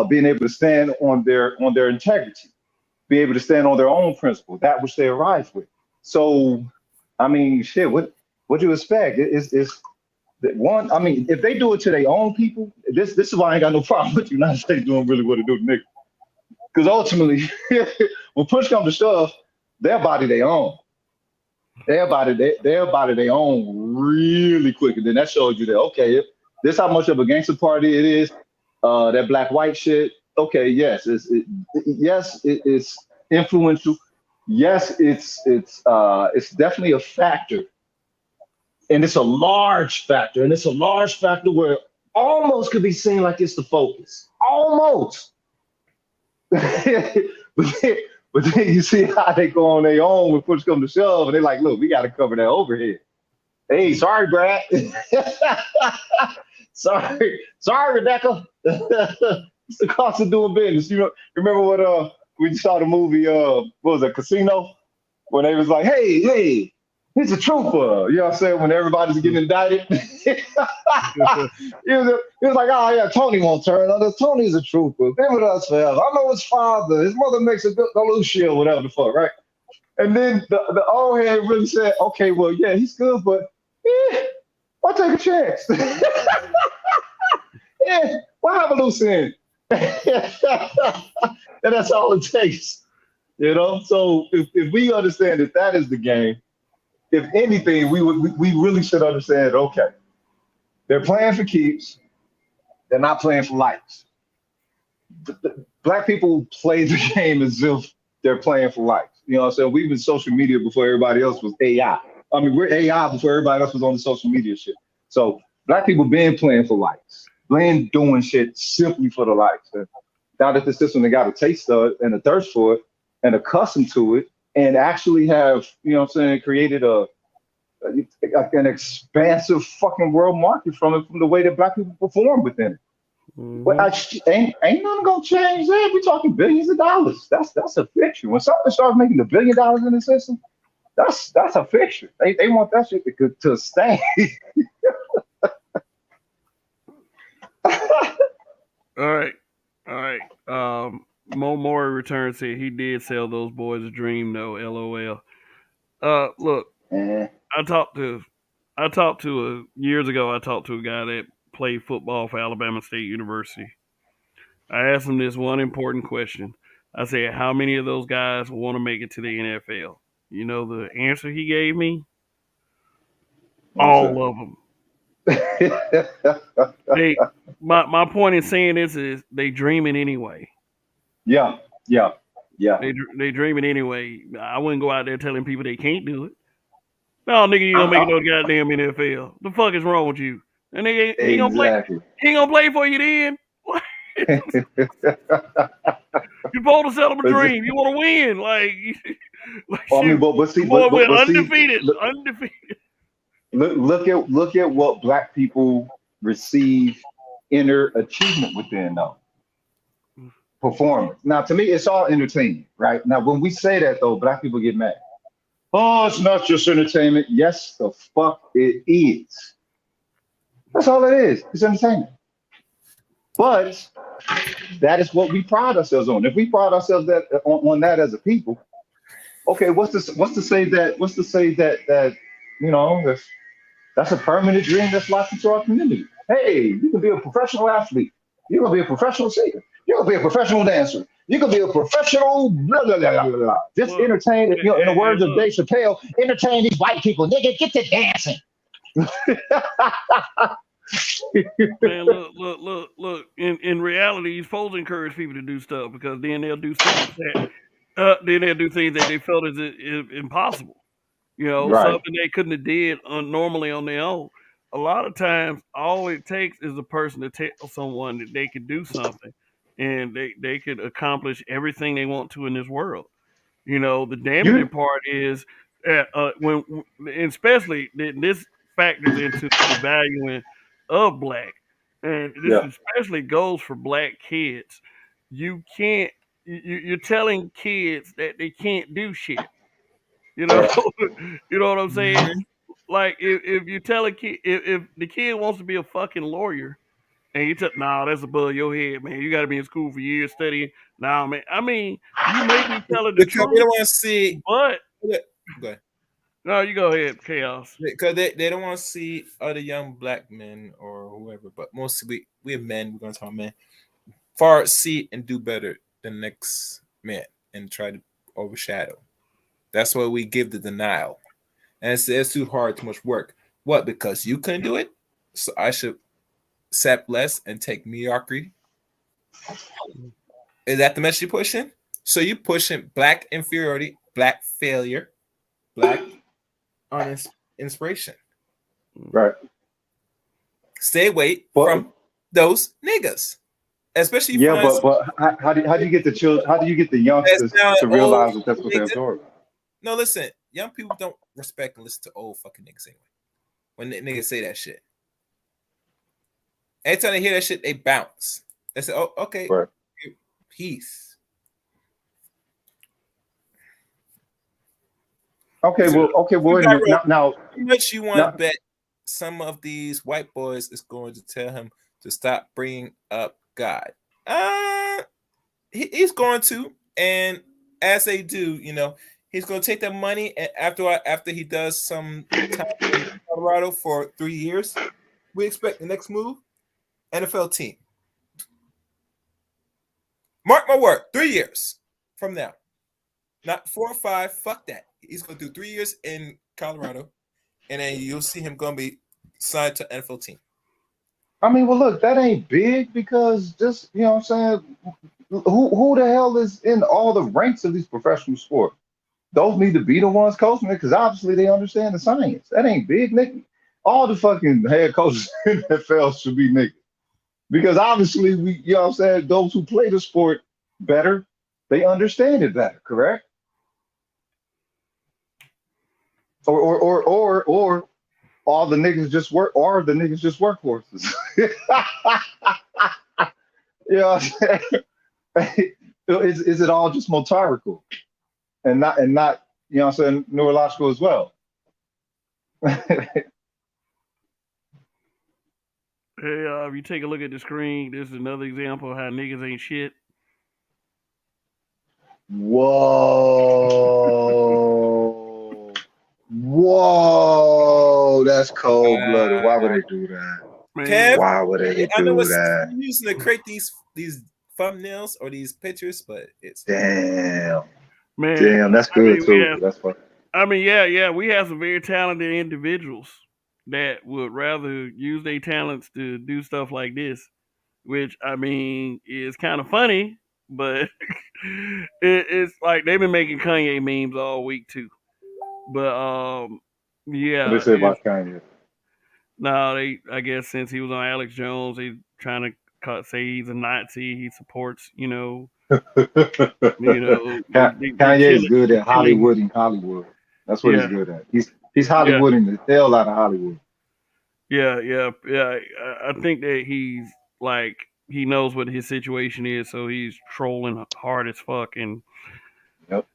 B: being able to stand on their integrity, be able to stand on their own principle, that which they arrive with. So, I mean, shit, what do you expect? It's one. I mean, if they do it to their own people, this is why I ain't got no problem with the United States doing really what it do to niggas. Because ultimately, when push comes to shove, their body they own. Their body they own really quick, and then that shows you that okay, this how much of a gangster party it is. That black white shit. Okay, yes, yes, it's influential. Yes, it's definitely a factor, and it's a large factor, and it's a large factor where it almost could be seen like it's the focus, almost. but, then, but then you see how they go on their own when push come to shove, and they're like, look, we got to cover that overhead. Hey, sorry, Brad. sorry, Rebecca. It's the cost of doing business. Remember what we saw the movie what was it, Casino? When they was like, hey, he's a trooper. You know what I'm saying? When everybody's getting indicted. He was like, oh yeah, Tony won't turn on us. Tony's a trooper. Been with us forever. I know his father. His mother makes a good Galucia, whatever the fuck, right? And then the old head really said, okay, well, yeah, he's good, but yeah, I'll take a chance. Yeah, why have a loose end? And that's all it takes, So if we understand that that is the game, if anything, we really should understand. Okay, they're playing for keeps. They're not playing for likes. Black people play the game as if they're playing for likes. You know what I'm saying? We've been social media before everybody else was AI. I mean, we're AI before everybody else was on the social media shit. So black people been playing for likes, been doing shit simply for the likes. And now that the system they got a taste of it and a thirst for it and accustomed to it and actually have, created an expansive fucking world market from it, from the way that black people perform within it. Well, ain't nothing gonna change there. We're talking billions of dollars. That's a fiction. When something starts making $1 billion in the system, that's a fiction. They want that shit to stay.
A: all right. Mo Mori returned said he did sell those boys a dream though. LOL. Look, I talked to years ago. I talked to a guy that played football for Alabama State University. I asked him this one important question. I said, "How many of those guys want to make it to the NFL?" You know the answer he gave me? All of them. My point in saying this is they dreaming anyway.
B: Yeah.
A: They dreaming anyway. I wouldn't go out there telling people they can't do it. No, nigga, you gonna make it no goddamn NFL. The fuck is wrong with you? And he gonna play.
B: Exactly.
A: He gonna play for you then. What? You supposed to sell them a dream. You want to win, like
B: I mean,
A: shoot.
B: but see,
A: Boy went
B: but see,
A: undefeated. Undefeated.
B: look at what black people receive inner achievement within though. Performance. Now, to me, it's all entertainment, right? Now, when we say that though, black people get mad. Oh, it's not just entertainment. Yes, the fuck it is. That's all it is. It's entertainment. But that is what we pride ourselves on. If we pride ourselves on that as a people, okay, what's to say that that's a permanent dream that's locked into our community. Hey, you can be a professional athlete. You're gonna be a professional singer. You're gonna be a professional dancer. You can be a professional blah blah blah blah blah. Just entertain, in the words of Dave Chappelle, entertain these white people. Nigga, get to dancing.
A: Man, look. In reality, you're supposed to encourage people to do stuff because then they'll do things that they felt is impossible. You know,
B: Right.
A: something they couldn't have did normally on their own. A lot of times, all it takes is a person to tell someone that they could do something, and they could accomplish everything they want to in this world. You know, the damaging
B: You
A: part is when, and especially this factors into the valuing of black, and this
B: yeah.
A: especially goes for black kids. You can't. You're telling kids that they can't do shit. You know,
B: Right.
A: you know what I'm saying?
C: Mhm.
A: Like if you tell a kid if the kid wants to be a fucking lawyer and you tell nah, that's above your head, man. You got to be in school for years studying. Nah, man. I mean, you may be telling the
C: Because they
A: truth,
C: don't want to see.
A: but
C: Go ahead.
A: no, you go ahead, chaos.
C: Because they don't want to see other young black men or whoever, but mostly we have men. We're going to talk men. Far see and do better than the next man and try to overshadow. That's why we give the denial. And it's too hard, too much work. What? Because you couldn't do it? So I should accept less and take mediocrity? Is that the message you're pushing? So you're pushing black inferiority, black failure, black inspiration.
B: Right.
C: Stay away
B: But
C: from those niggas. Especially you
B: yeah,
C: find
B: but how do you get the children? How do you get the
C: that's
B: youngsters
C: now
B: to
C: old
B: realize that that's what they
C: niggas.
B: absorb?
C: No, listen, young people don't respect and listen to old fucking niggas anyway. When niggas say that shit. Anytime they hear that shit, they bounce. They say, oh, okay,
B: Right.
C: peace.
B: Okay.
C: So,
B: Well. Wait a minute. Now.
C: how much you want to
B: Now.
C: bet some of these white boys is going to tell him to stop bringing up God? He's going to, and as they do, he's going to take that money, and after he does some time in Colorado for 3 years, we expect the next move, NFL team. Mark my word, 3 years from now, not 4 or 5. Fuck that. He's going to do 3 years in Colorado, and then you'll see him going to be signed to NFL team.
B: I mean, well, look, that ain't big because just what I'm saying. Who the hell is in all the ranks of these professional sports? Those need to be the ones coaching it because obviously they understand the science. That ain't big, nigga. All the fucking head coaches in the NFL should be niggas. Because obviously what I'm saying, those who play the sport better, they understand it better, correct? Or all the niggas just work, or the niggas just workhorses. You know what I'm saying? Is it all just motorical and not what I'm saying, neurological as well?
A: Hey, if you take a look at the screen, this is another example of how niggas ain't shit.
B: Whoa. Whoa. That's cold blooded. Why would they do that?
A: Man,
C: Kev,
B: Why would they
C: I know
B: do
C: what
B: that?
C: you're using to create these thumbnails or these pictures, but it's
B: Damn.
A: man.
B: Damn, that's
A: I
B: good
A: mean,
B: too. That's fun.
A: yeah. We have some very talented individuals that would rather use their talents to do stuff like this, which I mean is kind of funny, but it's like they've been making Kanye memes all week too. But
B: What they
A: yeah,
B: say
A: it's
B: about Kanye?
A: no, I guess since he was on Alex Jones, they trying to say he's a Nazi. He supports, they
B: Kanye is
A: killing,
B: good at
A: killing.
B: Hollywooding Hollywood. That's what he's
A: Yeah,
B: good at. He's
A: yeah,
B: Hollywooding the hell out of Hollywood.
A: yeah. I think that he's like he knows what his situation is, so he's trolling hard as fuck. And
B: Yep.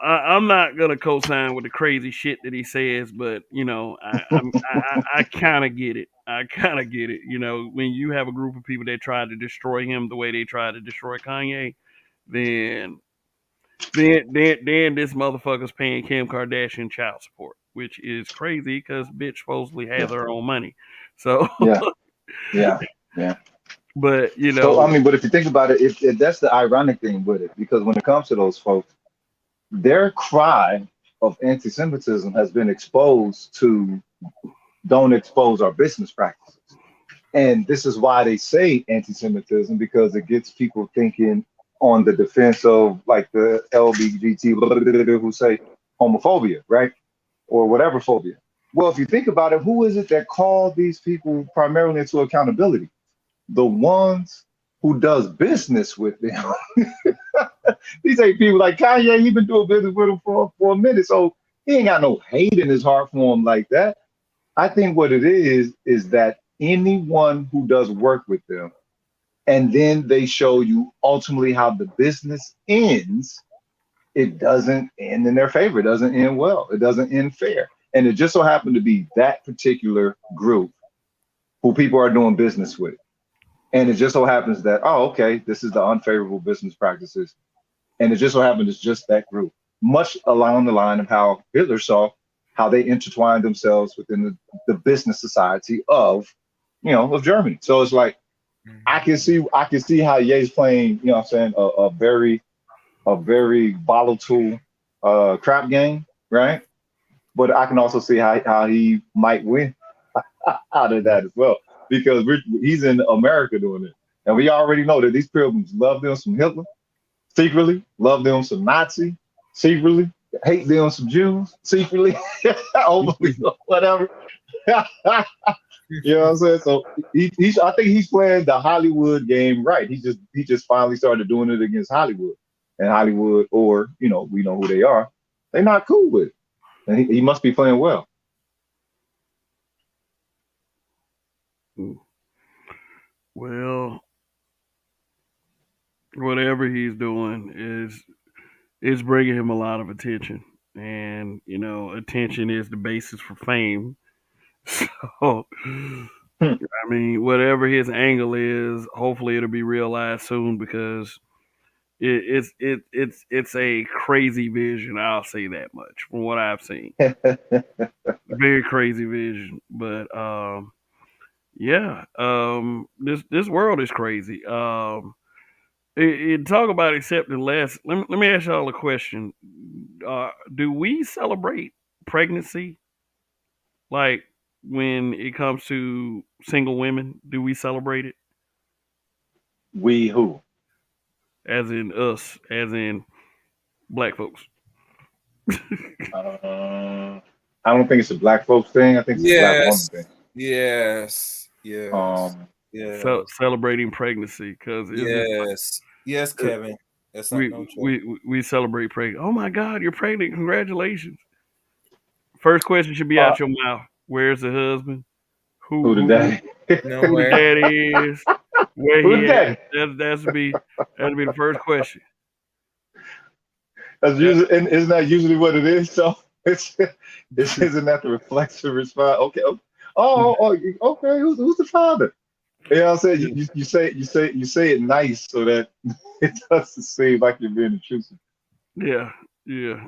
A: I'm not gonna co-sign with the crazy shit that he says, but I kind of get it. I kind of get it. When you have a group of people that try to destroy him the way they tried to destroy Kanye, then then this motherfucker's paying Kim Kardashian child support, which is crazy because bitch supposedly has
B: Yeah.
A: her own money. So,
B: Yeah. Yeah. Yeah.
A: but
B: So I mean, but if you think about it, if that's the ironic thing with it, because when it comes to those folks, their cry of anti-Semitism has been exposed to don't expose our business practices. And this is why they say anti-Semitism, because it gets people thinking on the defense of like the LBGT who say homophobia, right? Or whatever phobia. Well, if you think about it, who is it that called these people primarily into accountability? The ones who does business with them. These ain't people like Kanye. He been doing business with him for a minute, so he ain't got no hate in his heart for him like that. I think what it is that anyone who does work with them, and then they show you ultimately how the business ends, it doesn't end in their favor. It doesn't end well. It doesn't end fair. And it just so happened to be that particular group who people are doing business with. And it just so happens that, oh, okay, this is the unfavorable business practices. And it just so happens it's just that group, much along the line of how Hitler saw how they intertwined themselves within the business society of Germany. So it's like I can see how Ye's playing, you know what I'm saying, a very volatile crap game, right? But I can also see how he might win out of that as well. Because he's in America doing it. And we already know that these pilgrims love them some Hitler, secretly, love them some Nazi, secretly, hate them some Jews, secretly, openly, whatever. You know what I'm saying? So I think he's playing the Hollywood game right. He just finally started doing it against Hollywood. And Hollywood, or we know who they are, they're not cool with it. And he must be playing well.
A: Well, whatever he's doing is bringing him a lot of attention, and attention is the basis for fame. So,
B: Hmm.
A: I mean, whatever his angle is, hopefully it'll be realized soon because it's a crazy vision. I'll say that much from what I've seen. Very crazy vision, but yeah, this world is crazy. Talk about accepting less. Let me ask y'all a question. Do we celebrate pregnancy? Like when it comes to single women, do we celebrate it?
B: We who?
A: As in us, as in black folks.
B: Uh, I don't think it's a black folks thing. I think it's a black woman
C: Yes,
B: thing.
C: yes, yes,
B: Um,
A: So
C: yes,
A: celebrating pregnancy because it's just
C: yes,
A: uh,
C: Kevin. That's not
A: we
C: no joke.
A: we celebrate pregnant. Oh my God, you're pregnant! Congratulations. First question should be
B: uh,
A: out your mouth. Where's the husband? Who
B: who the
A: who
B: daddy?
C: No
A: who the
C: way.
A: daddy is? Where
B: Who
A: he
B: the
A: at?
B: daddy?
A: That'd be the first question.
B: That's
A: That,
B: usually, and isn't that usually what it is? So isn't that the reflexive response? Okay. Okay. Who's the father? You know what I'm saying? You say it nice so that it doesn't seem like you're being intrusive.
A: yeah, yeah.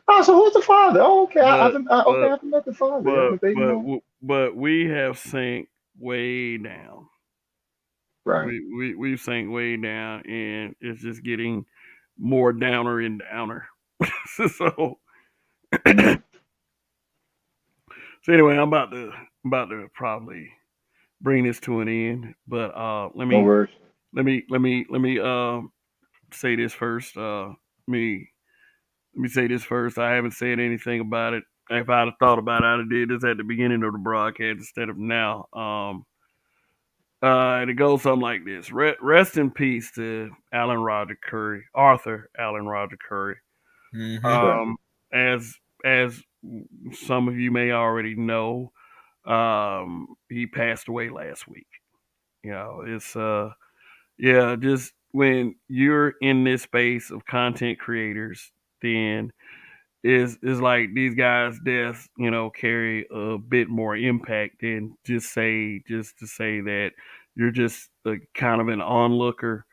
B: Oh, so who's the father? Oh, okay. I
A: but
B: haven't. Okay, I
A: but
B: haven't met the father. Yeah,
A: but
B: but they,
A: but but we have sank way down.
B: right.
A: We've sank way down, and it's just getting more downer and downer. so
B: Mm,
A: so anyway, I'm about to probably bring this to an end, but let
B: no
A: me
B: worries.
A: say this first. Me let me say this first. I haven't said anything about it. If I'd have thought about it, I'd have did this at the beginning of the broadcast instead of now. And it goes something like this: Rest in peace to Arthur Allen Roger Curry.
C: Mm-hmm.
B: Right.
A: Um, as some of you may already know, he passed away last week. It's yeah, just when you're in this space of content creators, then is like these guys' deaths, carry a bit more impact than just to say that you're just a kind of an onlooker.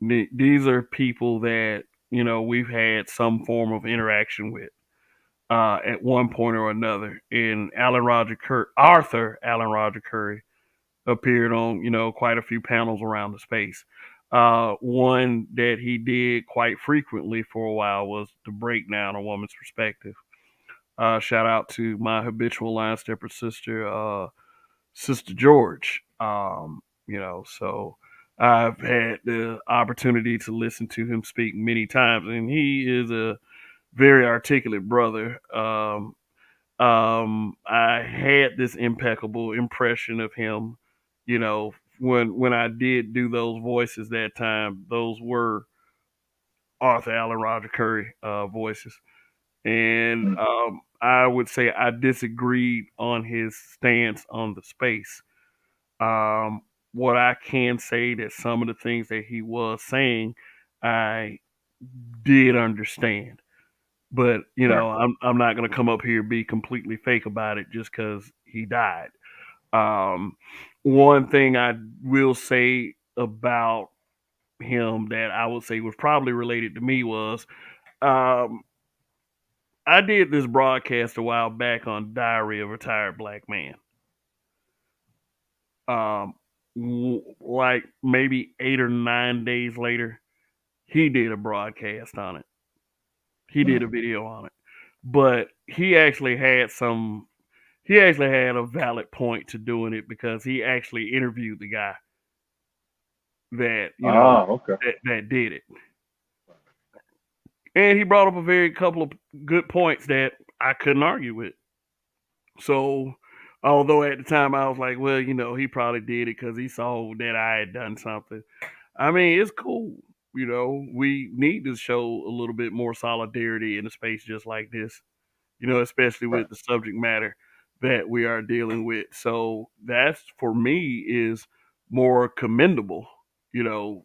A: These are people that we've had some form of interaction with at one point or another. And Arthur Allen Roger Curry appeared on quite a few panels around the space. One that he did quite frequently for a while was to break down a woman's perspective. Shout out to my habitual line stepper sister, Sister George. So I've had the opportunity to listen to him speak many times, and he is a very articulate brother. I had this impeccable impression of him, when I did do those voices that time. Those were Arthur Allen Roger Curry voices, and
B: Mm.
A: I would say I disagreed on his stance on the space. Um, what I can say that some of the things that he was saying, I did understand. But
B: Right.
A: I'm not gonna come up here and be completely fake about it just because he died. Um, One thing I will say about him that I would say was probably related to me was um, I did this broadcast a while back on Diary of a Retired Black Man. Um, like maybe 8 or 9 days later, he did a broadcast on it. He did
B: Mm.
A: a video on it, but he actually had a valid point to doing it because he actually interviewed the guy that
B: Okay.
A: that did it, and he brought up a very couple of good points that I couldn't argue with. So, although at the time I was like, well, he probably did it because he saw that I had done something. I mean, it's cool. We need to show a little bit more solidarity in a space just like this, especially
B: Right.
A: with the subject matter that we are dealing with. So that's for me is more commendable,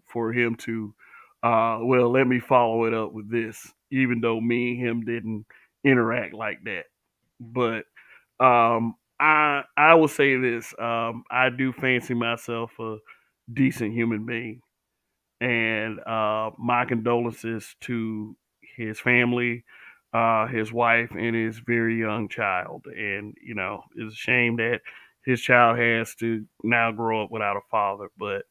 A: for him to, well, let me follow it up with this, even though me and him didn't interact like that. But I will say this: I do fancy myself a decent human being, and my condolences to his family, his wife, and his very young child. And it's a shame that his child has to now grow up without a father. But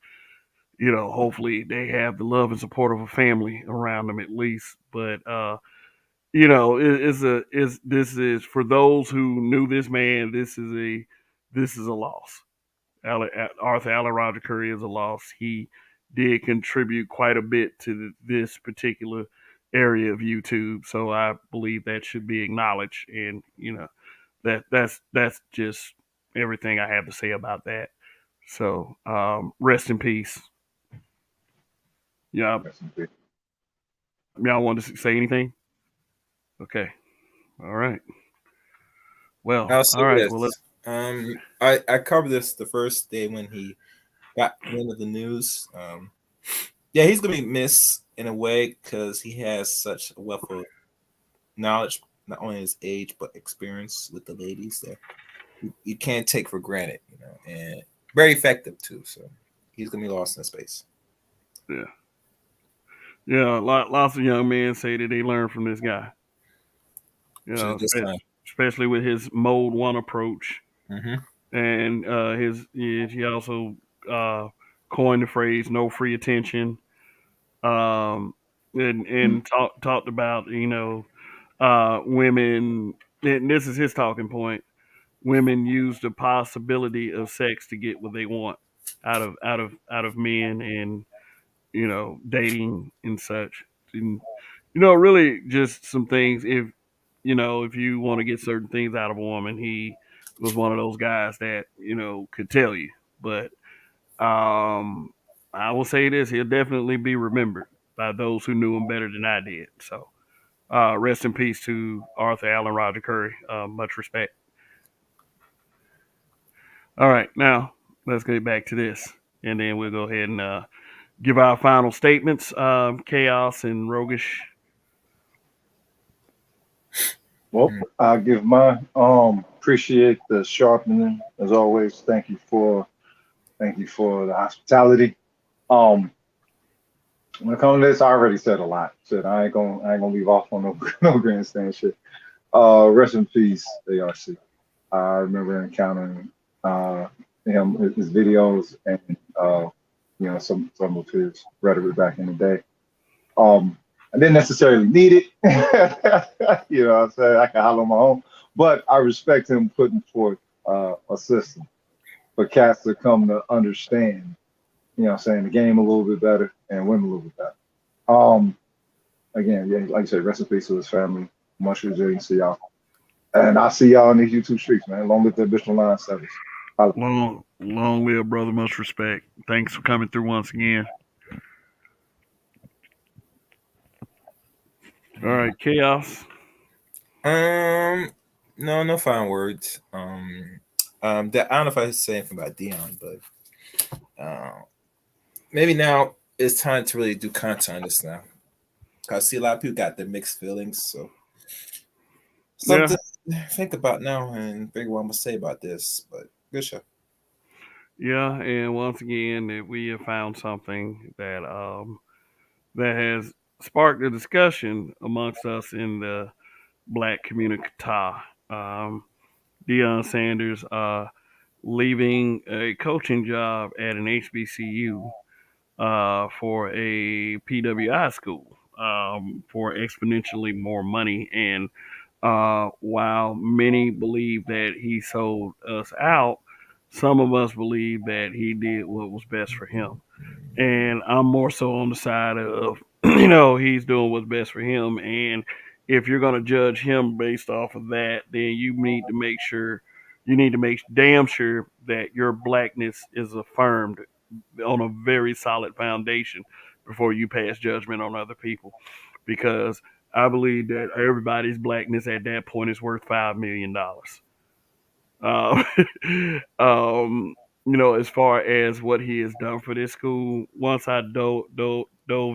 A: hopefully they have the love and support of a family around them at least. But is this is for those who knew this man. This is a loss. Arthur Allen Roger Curry is a loss. He did contribute quite a bit to this particular area of YouTube, so I believe that should be acknowledged. And that's just everything I have to say about that. So rest in peace. Yeah,
B: Rest in peace.
A: y'all want to say anything? Okay, all right. Well,
C: I'll say
A: all right. Well,
C: this. I covered this the first day when he got wind of the news. Yeah, he's gonna be missed in a way because he has such a wealth of knowledge, not only his age but experience with the ladies that you can't take for granted, and very effective too. So he's gonna be lost in space.
A: yeah, yeah. Lots of young men say that they learn from this guy.
C: So this time.
A: Especially with his mode one approach,
C: Mm-hmm.
A: and he also coined the phrase "no free attention," and
B: Mm.
A: talked about women. And this is his talking point. Women use the possibility of sex to get what they want out of men, and dating and such. And really just some things. If you want to get certain things out of a woman, he was one of those guys that could tell you. But I will say this: he'll definitely be remembered by those who knew him better than I did. So rest in peace to Arthur Allen Roger Curry. Much respect. All right, now let's get back to this, and then we'll go ahead and give our final statements. Chaos and Rogish.
B: Well, I give my appreciate the sharpening as always. Thank you for the hospitality. Um, when it comes to this, I already said a lot. Said I ain't gonna leave off on no no grandstand shit. Rest in peace, ARC. I remember encountering uh him, his videos, and some of his rhetoric back in the day. Um, I didn't necessarily need it. You know what I'm saying? I can holler on my own. But I respect him putting forth a system for cats to come to understand, you know what I'm saying, the game a little bit better and win a little bit better. Um, Again, yeah, like I said, rest in peace to his family. Much resilience to y'all. And I'll see y'all in these YouTube streets, man. Long live the Bishop Line service. Holla.
A: Long live, brother. Much respect. Thanks for coming through once again. All right, chaos.
C: No, no fine words. That I don't know if I say anything about Dion, but maybe now it's time to really do content on this now. I see a lot of people got their mixed feelings, so
A: Yeah,
C: something to think about now and figure what I'm gonna say about this. But good show.
A: yeah, and once again, that we have found something that has sparked a discussion amongst us in the black community. Deion Sanders leaving a coaching job at an HBCU for a PWI school for exponentially more money. And while many believe that he sold us out, some of us believe that he did what was best for him. And I'm more so on the side of, he's doing what's best for him. And if you're going to judge him based off of that, then you need to make damn sure that your blackness is affirmed on a very solid foundation before you pass judgment on other people. Because I believe that everybody's blackness at that point is worth $5 million. Um, as far as what he has done for this school, once I dove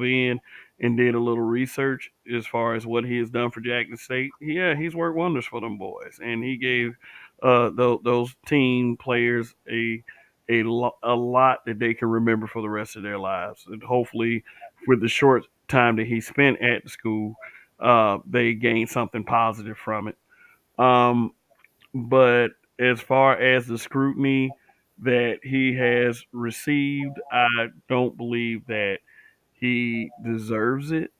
A: in and did a little research as far as what he has done for Jackson State, yeah, he's worked wonders for them boys, and he gave those team players a lot that they can remember for the rest of their lives, and hopefully, with the short time that he spent at the school, they gained something positive from it. Um, but as far as the scrutiny that he has received, I don't believe that he deserves it.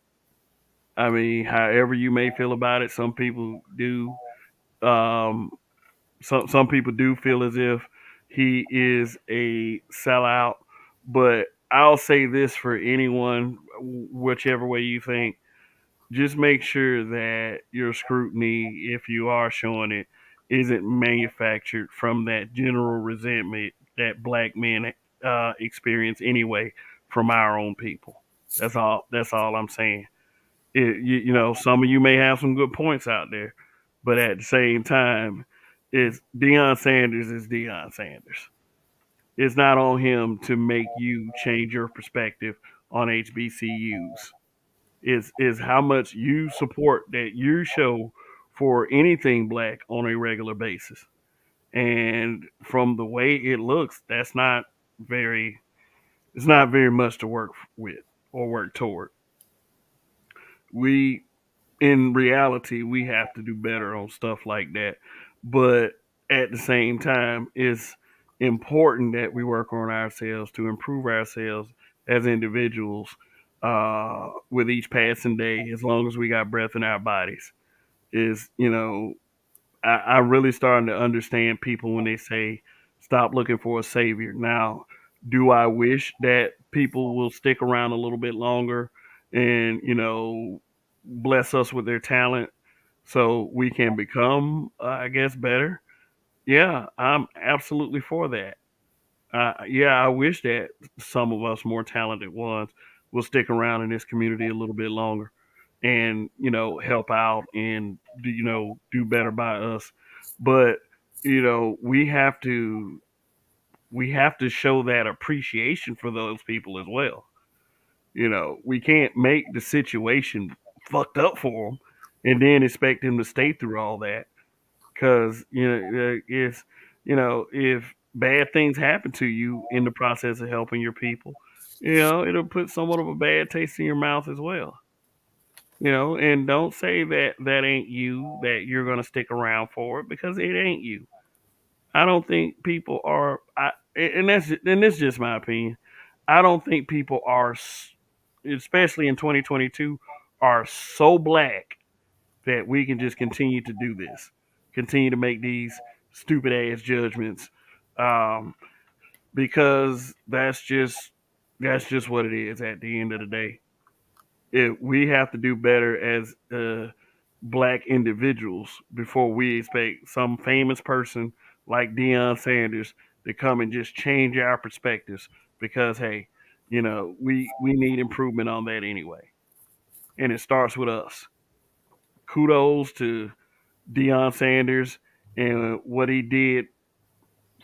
A: I mean, however you may feel about it, some people do. Um, some people do feel as if he is a sellout. But I'll say this for anyone, whichever way you think, just make sure that your scrutiny, if you are showing it, isn't manufactured from that general resentment that black men experience anyway from our own people. That's all. That's all I'm saying. Some of you may have some good points out there, but at the same time, it's Deion Sanders is Deion Sanders. It's not on him to make you change your perspective on HBCUs. Is how much you support that you show for anything black on a regular basis. And from the way it looks, very it's not very much to work with or work toward. We in reality we have to do better on stuff like that. But at the same time, it's important that we work on ourselves to improve ourselves as individuals with each passing day, as long as we got breath in our bodies. Is I'm really starting to understand people when they say stop looking for a savior. Now, do I wish that people will stick around a little bit longer and bless us with their talent so we can become, I guess, better? Yeah, I'm absolutely for that. Yeah, I wish that some of us more talented ones will stick around in this community a little bit longer and help out and do better by us. But we have to show that appreciation for those people as well. We can't make the situation fucked up for them and then expect them to stay through all that. Because if bad things happen to you in the process of helping your people, it'll put somewhat of a bad taste in your mouth as well. And don't say that that ain't you, that you're gonna stick around for it, because it ain't you. I don't think people are. And that's just my opinion. I don't think people are, especially in 2022, are so black that we can just continue to do this, continue to make these stupid ass judgments, um, because that's just what it is. At the end of the day, we have to do better as black individuals before we expect some famous person like Deion Sanders to come and just change our perspectives. Because hey, we need improvement on that anyway, and it starts with us. Kudos to Deion Sanders and what he did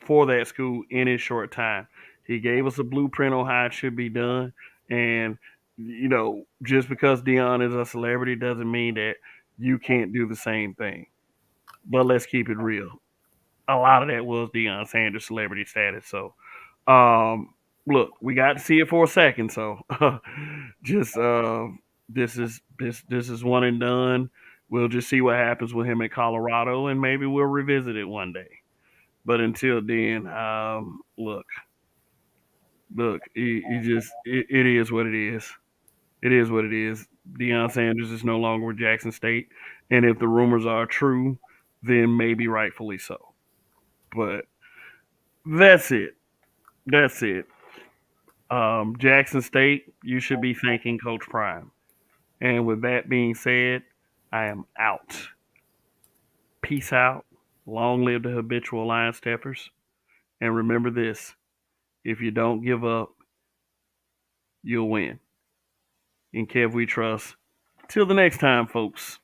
A: for that school in his short time. He gave us a blueprint on how it should be done. And, just because Deion is a celebrity doesn't mean that you can't do the same thing. But let's keep it real. A lot of that was Deion Sanders' celebrity status. So, look, we got to see it for a second. So, just this is one and done. We'll just see what happens with him in Colorado, and maybe we'll revisit it one day. But until then, look, it is what it is. It is what it is. Deion Sanders is no longer with Jackson State, and if the rumors are true, then maybe rightfully so. But that's it. That's it. Jackson State, you should be thanking Coach Prime. And with that being said, I am out. Peace out. Long live the habitual line steppers. And remember this: if you don't give up, you'll win. In Kev we trust. Till the next time, folks.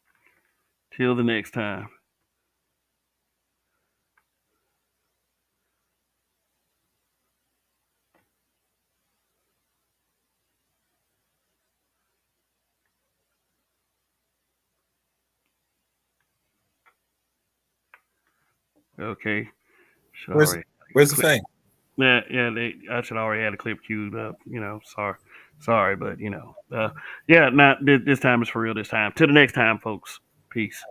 A: Till the next time. Okay. Should
C: Where's
A: already
C: where's the
A: clip.
C: thing?
A: Yeah. I should already had a clip queued up. Sorry, but yeah. Not this time is for real. This time. Till the next time, folks. Peace.